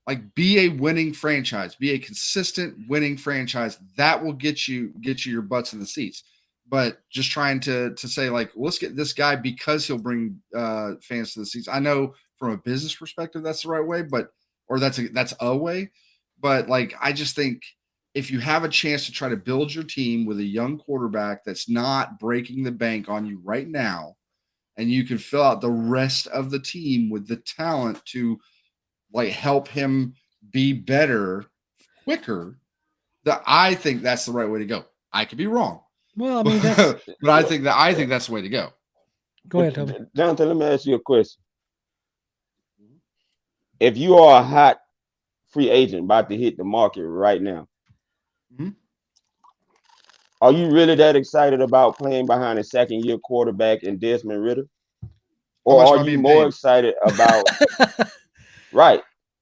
D: Like, be a winning franchise, be a consistent winning franchise. That will get you your butts in the seats. But just trying to say, like, let's get this guy because he'll bring fans to the seats. I know from a business perspective that's the right way, that's a way. But like, I just think if you have a chance to try to build your team with a young quarterback that's not breaking the bank on you right now, and you can fill out the rest of the team with the talent to like help him be better quicker, I think that's the right way to go. I could be wrong.
B: Well, I mean,
D: but I think that's the way to go.
B: Go ahead, Toby.
C: Jonathan, let me ask you a question. If you are a hot free agent about to hit the market right now, are you really that excited about playing behind a second-year quarterback in Desmond Ridder? Or are you more excited about right?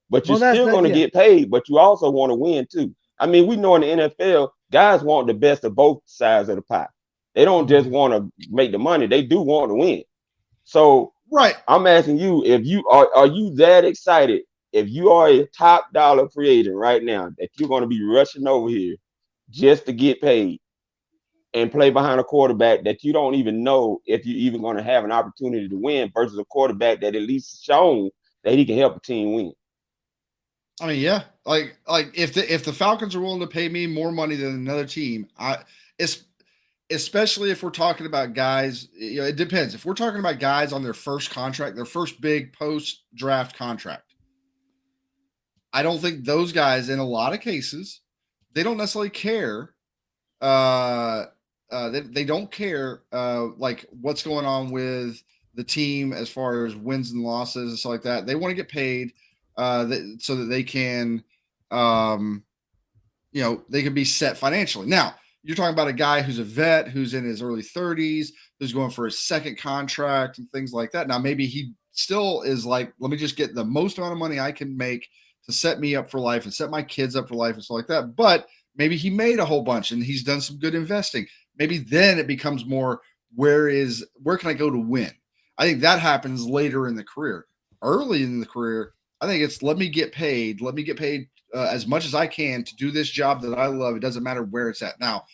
C: But you're still going to get paid, but you also want to win too. I mean, we know in the NFL, guys want the best of both sides of the pie. They don't just want to make the money; they do want to win. So
D: Right.
C: I'm asking you, if you are you that excited? If you are a top dollar free agent right now, that you're going to be rushing over here just to get paid and play behind a quarterback that you don't even know if you're even going to have an opportunity to win versus a quarterback that at least shown that he can help a team win.
D: I mean, yeah, like if the Falcons are willing to pay me more money than another team, it's especially if we're talking about guys, it depends. If we're talking about guys on their first contract, their first big post draft contract, I don't think those guys, in a lot of cases, they don't necessarily care. They don't care like what's going on with the team as far as wins and losses and stuff like that. They want to get paid so that they can, they can be set financially. Now, you're talking about a guy who's a vet, who's in his early 30s, who's going for his second contract and things like that. Now, maybe he still is like, let me just get the most amount of money I can make to set me up for life and set my kids up for life and stuff like that. But maybe he made a whole bunch and he's done some good investing. Maybe then it becomes more, where can I go to win? I think that happens later in the career. Early in the career, I think it's let me get paid as much as I can to do this job that I love. It doesn't matter where it's at. Now,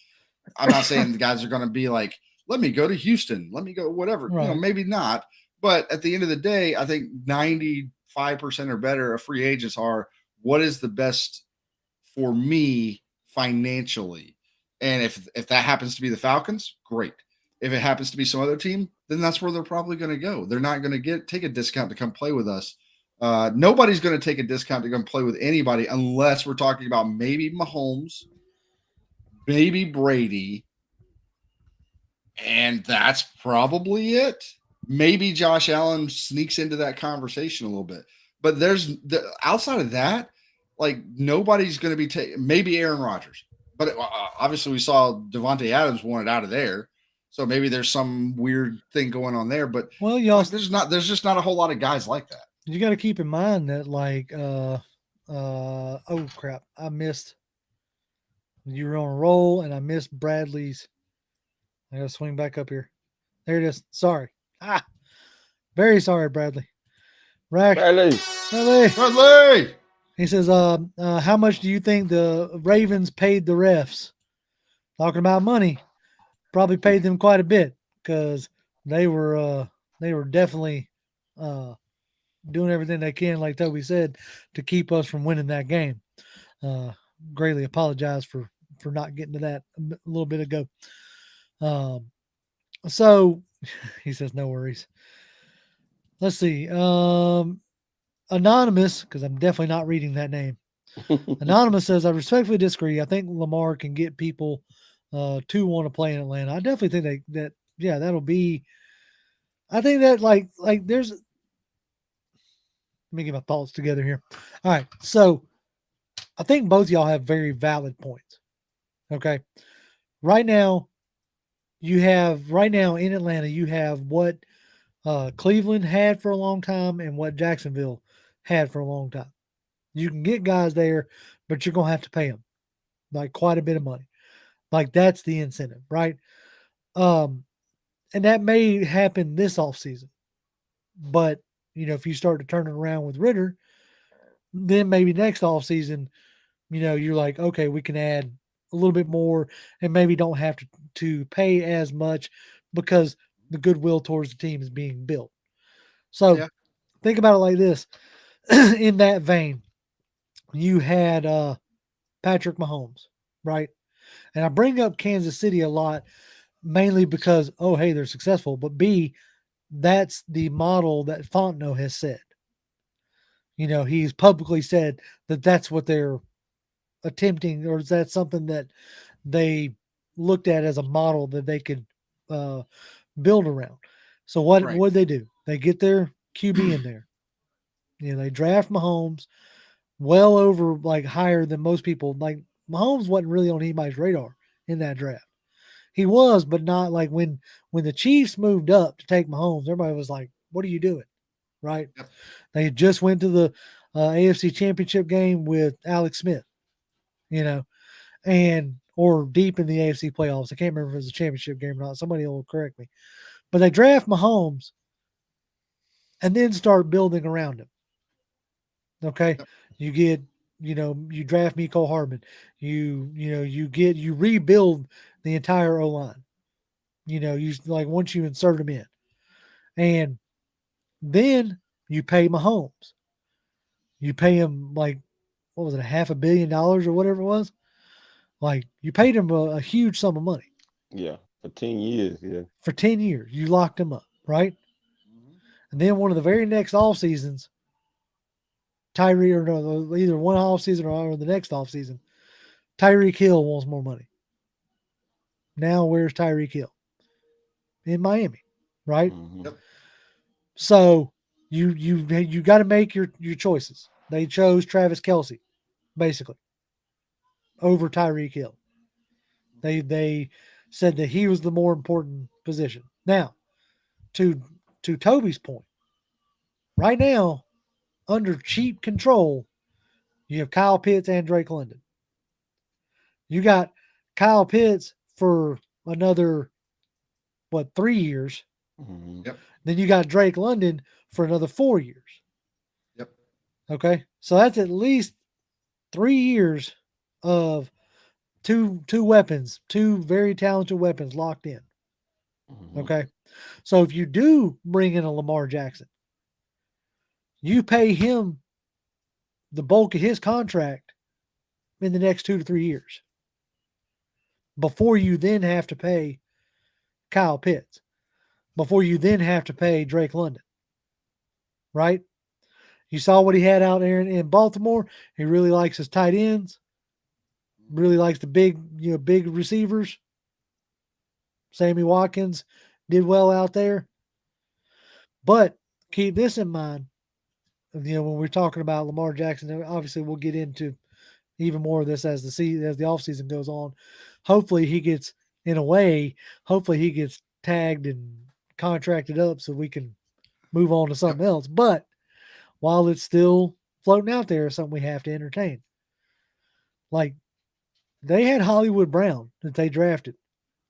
D: I'm not saying the guys are going to be like, let me go to Houston, let me go whatever.
B: Right.
D: Maybe not. But at the end of the day, I think 95% or better of free agents are, what is the best for me financially? And if that happens to be the Falcons, great. If it happens to be some other team, then that's where they're probably going to go. They're not going to take a discount to come play with us. Nobody's going to take a discount to come play with anybody unless we're talking about maybe Mahomes, maybe Brady, and that's probably it. Maybe Josh Allen sneaks into that conversation a little bit. But outside of that, like nobody's going to be taking, maybe Aaron Rodgers. But obviously we saw Devontae Adams wanted out of there. So maybe there's some weird thing going on there. But there's just not a whole lot of guys like that.
B: You got to keep in mind that oh crap, I missed. You were on a roll and I missed Bradley's. I got to swing back up here. There it is. Sorry. Very sorry, Bradley.
C: Bradley.
B: He says, how much do you think the Ravens paid the refs? Talking about money, probably paid them quite a bit because they were definitely doing everything they can, like Toby said, to keep us from winning that game. Greatly apologize for not getting to that a little bit ago. So he says, no worries. Let's see. Anonymous, because I'm definitely not reading that name. Anonymous says, I respectfully disagree. I think Lamar can get people to want to play in Atlanta. I definitely think that'll be. I think that like there's. Let me get my thoughts together here. All right, so I think both y'all have very valid points. Okay, right now in Atlanta you have what Cleveland had for a long time and what Jacksonville had for a long time. You can get guys there, but you're going to have to pay them like quite a bit of money. Like that's the incentive, right? And that may happen this offseason. But, if you start to turn it around with Ridder, then maybe next offseason, you're like, okay, we can add a little bit more and maybe don't have to pay as much because the goodwill towards the team is being built. So think about it like this. In that vein, you had Patrick Mahomes, right? And I bring up Kansas City a lot, mainly because, oh, hey, they're successful. But B, that's the model that Fontenot has said. He's publicly said that that's what they're attempting, or is that something that they looked at as a model that they could build around. So what did they do? They get their QB in there. They draft Mahomes well over, like higher than most people. Like Mahomes wasn't really on anybody's radar in that draft. He was, but not like when the Chiefs moved up to take Mahomes, everybody was like, what are you doing? Right. Yep. They just went to the AFC Championship game with Alex Smith, or deep in the AFC playoffs. I can't remember if it was a championship game or not. Somebody will correct me. But they draft Mahomes, and then start building around him. Okay. You get, you draft Mecole Hardman. You rebuild the entire O-line. Once you insert him in. And then you pay Mahomes. You pay him what was it, $500 million or whatever it was? You paid him a huge sum of money.
C: Yeah, for 10 years. Yeah.
B: For 10 years. You locked him up, right? And then one of the very next off seasons, either one off season or the next off season, Tyreek Hill wants more money. Now where's Tyreek Hill? In Miami, right?
C: Mm-hmm.
D: Yep.
B: So you got to make your choices. They chose Travis Kelce, basically, over Tyreek Hill. They said that he was the more important position. Now, to Toby's point, right now, under cheap control, you have Kyle Pitts and Drake London. You got Kyle Pitts for another, 3 years?
C: Mm-hmm.
D: Yep.
B: Then you got Drake London for another 4 years.
D: Yep.
B: Okay. So that's at least 3 years of two weapons, two very talented weapons locked in.
C: Mm-hmm.
B: Okay. So if you do bring in a Lamar Jackson, you pay him the bulk of his contract in the next 2 to 3 years before you then have to pay Kyle Pitts, before you then have to pay Drake London, right? You saw what he had out there in Baltimore. He really likes his tight ends, really likes the big receivers. Sammy Watkins did well out there. But keep this in mind, when we're talking about Lamar Jackson, obviously we'll get into even more of this as the offseason goes on. Hopefully he gets tagged and contracted up so we can move on to something else. But while it's still floating out there, it's something we have to entertain. They had Hollywood Brown that they drafted,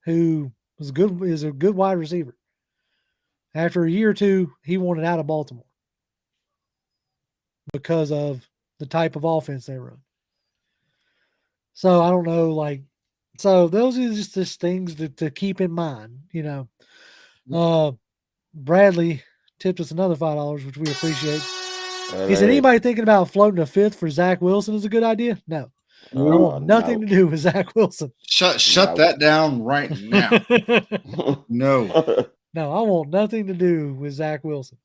B: who is a good wide receiver. After a year or two, he wanted out of Baltimore because of the type of offense they run. So I don't know, so those are just things to keep in mind, Bradley tipped us another $5, which we appreciate. He said, anybody thinking about floating a fifth for Zach Wilson is a good idea? No. I want nothing to do with Zach Wilson.
D: Shut that down right now. No.
B: No, I want nothing to do with Zach Wilson.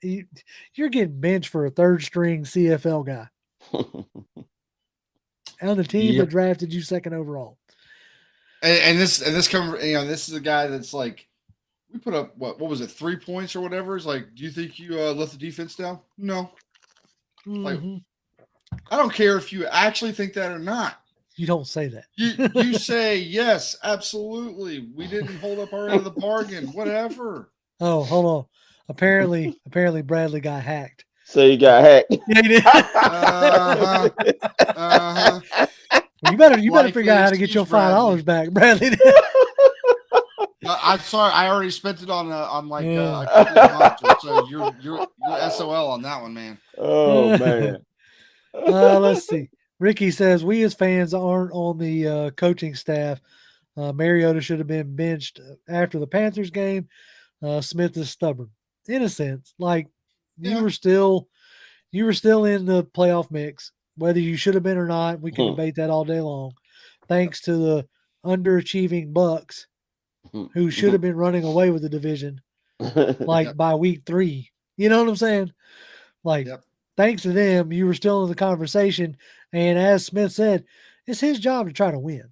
B: You're getting benched for a third string CFL guy. On the team that drafted you second overall.
D: And this is a guy that's we put up what was it, 3 points or whatever? It's do you think you let the defense down? No.
B: Mm-hmm.
D: I don't care if you actually think that or not.
B: You don't say that.
D: You say yes, absolutely. We didn't hold up our end of the bargain. Whatever.
B: Oh, hold on. Apparently Bradley got hacked.
C: So you got hacked.
B: Yeah, he did. You better figure out how to get your $5 back, Bradley.
D: I'm sorry, I already spent it on a couple of months. So you're SOL on that one, man.
C: Oh man.
B: Let's see. Ricky says we as fans aren't on the coaching staff. Mariota should have been benched after the Panthers game. Smith is stubborn, in a sense. You were still in the playoff mix, whether you should have been or not. We can debate that all day long. Thanks to the underachieving Bucks, who should have been running away with the division, by week 3. You know what I'm saying? Thanks to them, you were still in the conversation. And as Smith said, it's his job to try to win.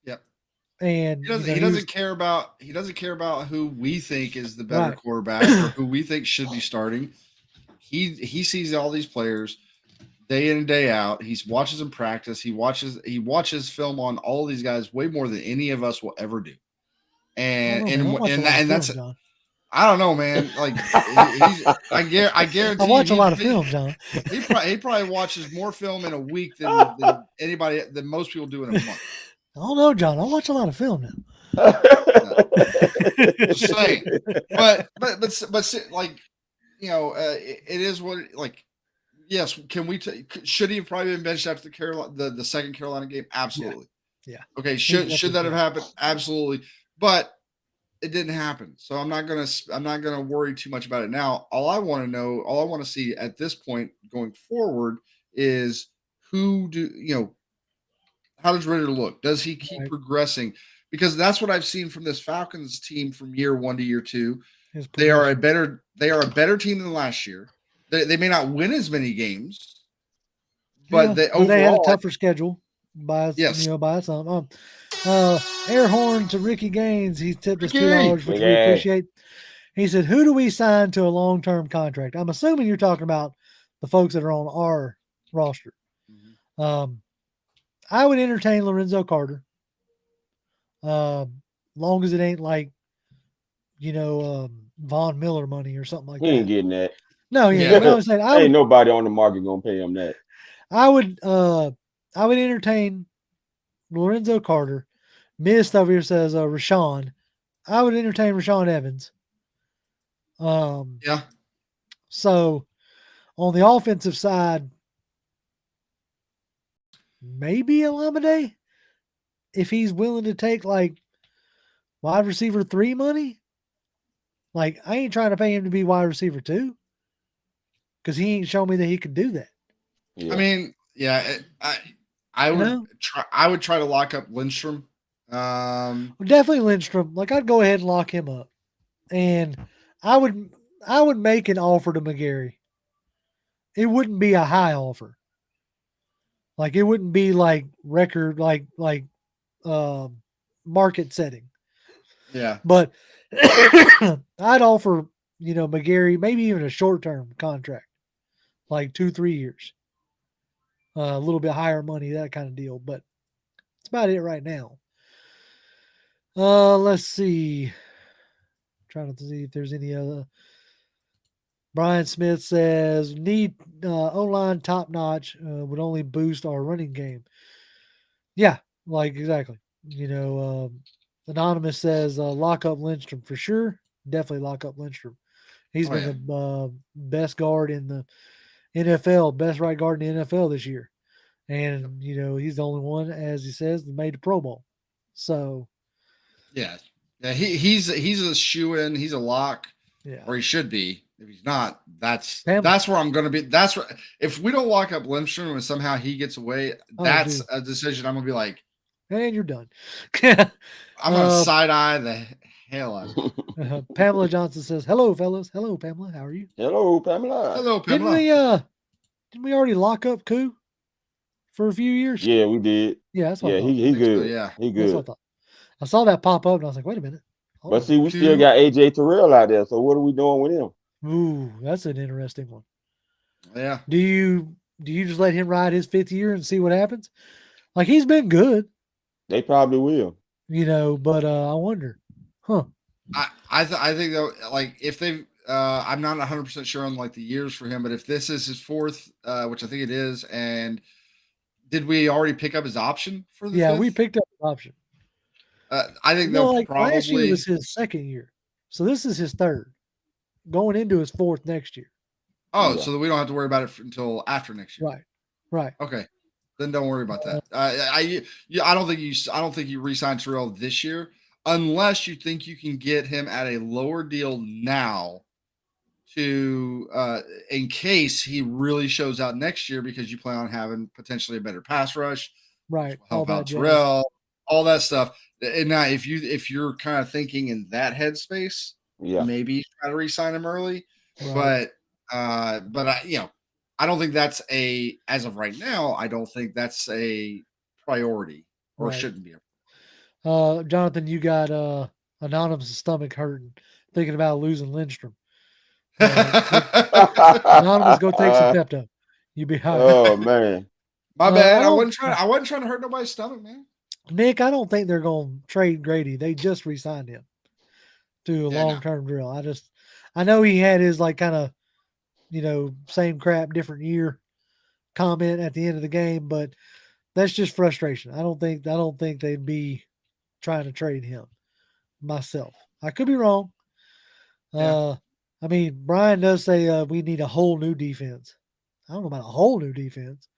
D: Yep.
B: And
D: he doesn't care about who we think is the better quarterback or who we think should be starting. He sees all these players day in and day out. He watches them practice. He watches film on all of these guys way more than any of us will ever do. And that's
B: John.
D: I don't know, man. I guarantee.
B: I watch a lot of film, John.
D: He probably watches more film in a week than most people do in a month.
B: I don't know, John. I watch a lot of film now.
D: Just saying. But like, it is what like. Yes, can we? Should he have probably been benched after the second Carolina game? Absolutely.
B: Yeah.
D: Okay. Should that have happened? Absolutely. But it didn't happen. So I'm not gonna worry too much about it now. All I want to see at this point going forward is how does Ridder look? Does he keep progressing? Because that's what I've seen from this Falcons team from year 1 to year 2. They are a better team than last year. They may not win as many games, but they
B: had a tougher schedule by some. Air horn to Ricky Gaines. He tipped us $2, which we appreciate. He said, "Who do we sign to a long-term contract?" I'm assuming you're talking about the folks that are on our roster. Mm-hmm. I would entertain Lorenzo Carter. Long as it ain't like, Von Miller money or something like that.
C: He ain't getting that.
B: No, I'm saying
C: ain't nobody on the market gonna pay him that.
B: I would entertain Lorenzo Carter. Mist over here says Rashawn. I would entertain Rashawn Evans.
D: Yeah.
B: So on the offensive side, maybe Alameda, if he's willing to take like wide receiver 3 money. Like, I ain't trying to pay him to be wide receiver 2 because he ain't shown me that he could do that.
D: Yeah. I mean, I would try to lock up Lindstrom.
B: Definitely Lindstrom. Like, I'd go ahead and lock him up, and I would make an offer to McGarry. It wouldn't be a high offer. Like, it wouldn't be like record, like market setting.
D: Yeah.
B: But I'd offer, McGarry maybe even a short-term contract, like 2-3 years. A little bit higher money, that kind of deal. But that's about it right now. Let's see. Trying to see if there's any other. Brian Smith says, need O-line top-notch would only boost our running game. Yeah, like exactly. Anonymous says, lock up Lindstrom for sure. Definitely lock up Lindstrom. He's been the best guard in the NFL, best right guard in the NFL this year. And, he's the only one, as he says, that made the Pro Bowl. So.
D: Yeah. He's a shoe-in. He's a lock.
B: Yeah.
D: Or he should be. If he's not, that's where I'm going to be. That's where, if we don't lock up Lindstrom and somehow he gets away, that's a decision I'm going to be like,
B: and you're done.
D: I'm going to side-eye the hell out of it.
B: Pamela Johnson says, hello, fellas. Hello, Pamela. How are you?
C: Hello, Pamela.
D: Hello, Pamela.
B: Didn't we already lock up Koo for a few years?
C: Yeah, we did.
B: Yeah, that's what I thought.
C: He good.
D: So, yeah.
C: He good.
B: That's what I thought. I saw that pop up and I was like, wait a minute.
C: But see, we still got AJ Terrell out there. So what are we doing with him?
B: Ooh, that's an interesting one.
D: Yeah.
B: Do you just let him ride his 5th year and see what happens? Like, he's been good.
C: They probably will.
B: But I wonder. Huh.
D: I think though, like, if they I'm not 100% sure on like the years for him, but if this is his 4th, which I think it is, and did we already pick up his option for the 5th?
B: We picked up his option.
D: I think they'll probably.
B: Last year was his 2nd year, so this is his 3rd, going into his 4th next year.
D: Oh, so that we don't have to worry about it until after next year.
B: Right.
D: Okay, then don't worry about that. I don't think you re-sign Terrell this year unless you think you can get him at a lower deal now to in case he really shows out next year because you plan on having potentially a better pass rush,
B: right?
D: Help out Terrell, all that stuff. And now, if you're kind of thinking in that headspace, maybe try to re-sign him early. Right. But I don't think that's as of right now. I don't think that's a priority or shouldn't be.
B: Jonathan, you got Anonymous' stomach hurting thinking about losing Lindstrom. Anonymous, go take some Pepto. You be high.
C: Oh man,
D: my bad. I wasn't trying to hurt nobody's stomach, man.
B: Nick, I don't think they're going to trade Grady. They just re-signed him to a long-term deal. I know he had his like kind of, same crap, different year comment at the end of the game, but that's just frustration. I don't think they'd be trying to trade him. myself. I could be wrong.
D: Yeah.
B: I mean, Brian does say we need a whole new defense. I don't know about a whole new defense.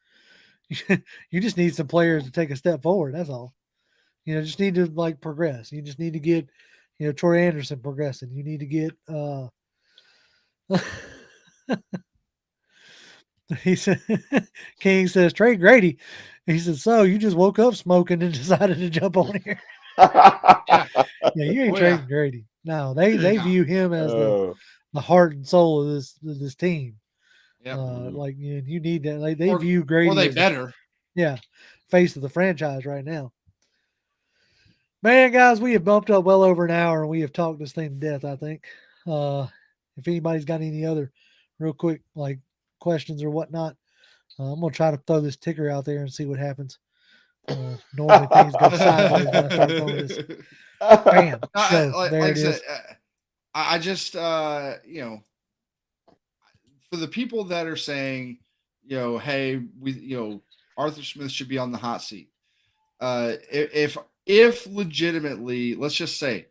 B: You just need some players to take a step forward. That's all. Just need to like progress. You just need to get, Troy Anderson progressing. You need to get. He said, King says trade Grady. He said, so you just woke up smoking and decided to jump on here.
D: Yeah.
B: Yeah, you ain't trading Grady. No, they
D: No.
B: view him as the heart and soul of this team.
D: Yep.
B: Like you need that. Like they view Grady
D: Or they
B: as
D: better.
B: face of the franchise right now. Man, guys, we have bumped up well over an hour and we have talked this thing to death, I think. If anybody's got any other real quick like questions or whatnot, I'm gonna try to throw this ticker out there and see what happens. Normally things go sideways when I start throwing this. Bam. So there it is.
D: I just for the people that are saying, hey, Arthur Smith should be on the hot seat. If legitimately, let's just say,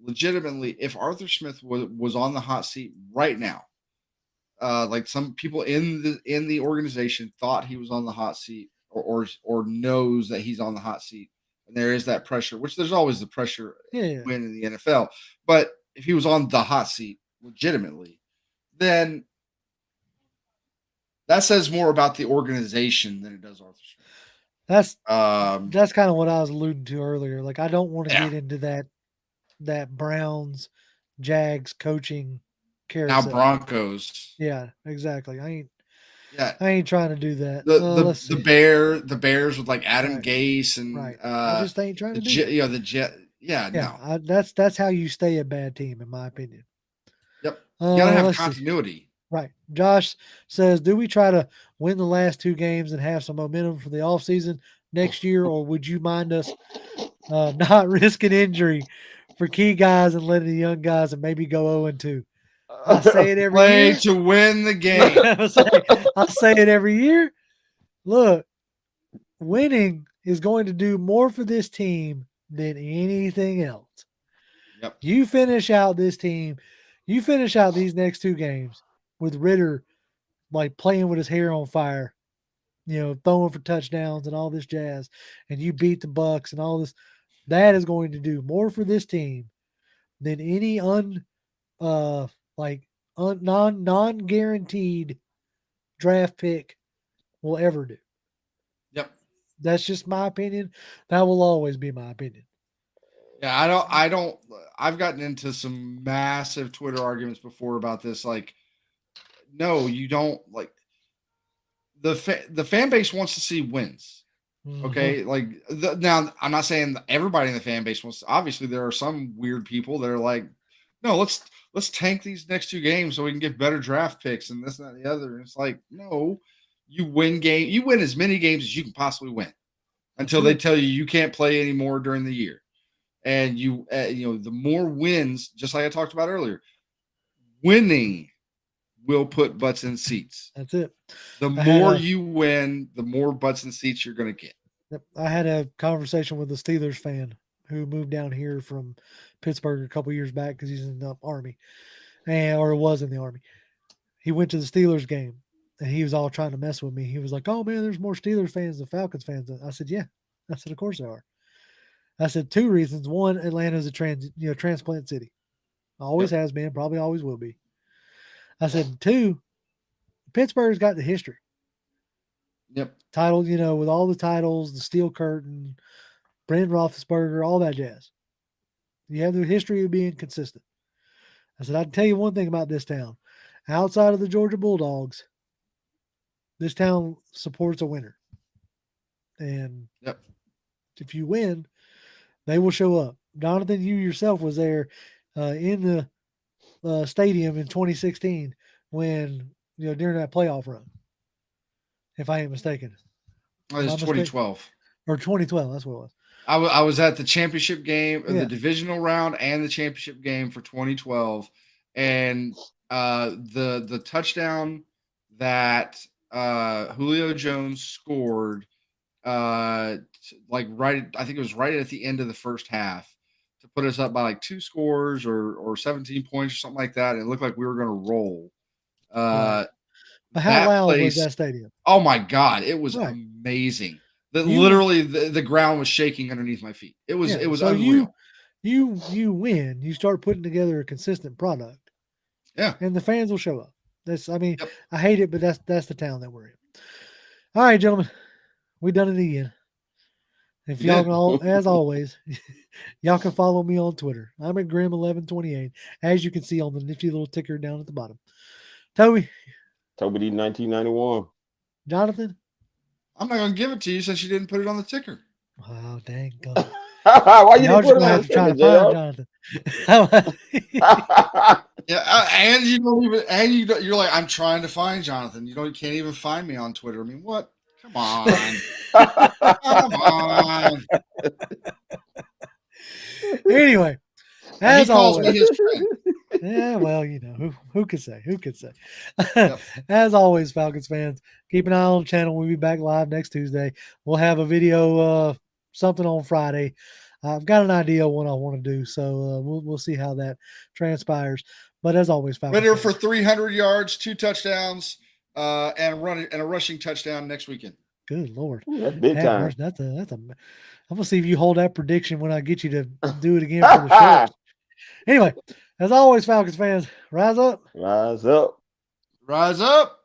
D: if Arthur Smith was on the hot seat right now, like some people in the organization thought he was on the hot seat or knows that he's on the hot seat, and there is that pressure, which there's always the pressure when in the NFL. But if he was on the hot seat legitimately, then that says more about the organization than it does Arthur Smith.
B: That's kind of what I was alluding to earlier. Like I don't want to get into that Browns, Jags coaching carousel.
D: Now Broncos.
B: Yeah, exactly. I ain't trying to do that.
D: The Bears with like Adam Gase and
B: I just ain't trying to do that.
D: The Jet. No.
B: That's how you stay a bad team, in my opinion.
D: Yep. You gotta have continuity.
B: See. Right. Josh says, do we try to win the last 2 games and have some momentum for the offseason next year, or would you mind us not risking injury for key guys and letting the young guys and maybe go 0-2? I say it every year.
D: To win the game.
B: I say it every year. Look, winning is going to do more for this team than anything else.
D: Yep.
B: You finish out this team, you finish out these next 2 games with Ridder like playing with his hair on fire, throwing for touchdowns and all this jazz, and you beat the Bucks and all this, that is going to do more for this team than any non-guaranteed draft pick will ever do.
D: Yep.
B: That's just my opinion. That will always be my opinion.
D: Yeah, I've gotten into some massive Twitter arguments before about this. Like, no, you don't. Like, the fan base wants to see wins. Okay, like now I'm not saying everybody in the fan base wants. Obviously, there are some weird people that are like, no, let's tank these next 2 games so we can get better draft picks and this and that and the other. And it's like, no, you win as many games as you can possibly win until they tell you can't play anymore during the year. And the more wins, just like I talked about earlier, winning will put butts in seats.
B: That's it.
D: The more you win, the more butts in seats you're going to get.
B: Yep. I had a conversation with a Steelers fan who moved down here from Pittsburgh a couple years back because he's in the Army, or was in the Army. He went to the Steelers game, and he was all trying to mess with me. He was like, "Oh man, there's more Steelers fans than Falcons fans." I said, "Yeah." I said, "Of course there are." I said 2 reasons. One, Atlanta's a transplant city. Always has been, probably always will be. I said 2, Pittsburgh's got the history.
D: Yep.
B: Title, with all the titles, the steel curtain, Brendan Roethlisberger, all that jazz. You have the history of being consistent. I said, I can tell you one thing about this town. Outside of the Georgia Bulldogs, this town supports a winner. And if you win, they will show up. Jonathan, you yourself was there in the stadium in 2016 when, during that playoff run, if I ain't mistaken.
D: It was 2012.
B: Or 2012, that's what it was.
D: I was at the championship game, the divisional round and the championship game for 2012. And the touchdown that Julio Jones scored, I think it was right at the end of the first half. to put us up by like 2 scores or 17 points or something like that. And it looked like we were going to roll.
B: But how loud was that stadium?
D: Oh my God, it was amazing. Literally the ground was shaking underneath my feet. It was so unreal.
B: You win. You start putting together a consistent product.
D: Yeah,
B: and the fans will show up. I hate it, but that's the town that we're in. All right, gentlemen, we done it again. If y'all can as always, y'all can follow me on Twitter. I'm at Grim1128, as you can see on the nifty little ticker down at the bottom. Toby
C: D 1991.
B: Jonathan,
D: I'm not gonna give it to you since you didn't put it on the ticker.
B: Oh dang God.
C: Why you didn't put it on the
B: ticker,
C: Jonathan?
D: Yeah, and you don't even, and you're like, I'm trying to find Jonathan. You can't even find me on Twitter. I mean, what? Come on. Come on.
B: Anyway, as
D: he calls
B: always,
D: me his friend.
B: Yeah, well, who could say? Who could say?
D: Yep.
B: As always, Falcons fans, keep an eye on the channel. We'll be back live next Tuesday. We'll have a video, something on Friday. I've got an idea of what I want to do, so we'll see how that transpires. But as always, Falcons
D: Ridder for 300 yards, 2 touchdowns, and a rushing touchdown next weekend.
B: Good Lord,
C: that's big time.
B: That's a. I'm gonna see if you hold that prediction when I get you to do it again for the show. Anyway, as always, Falcons fans, rise up.
C: Rise up.
D: Rise up.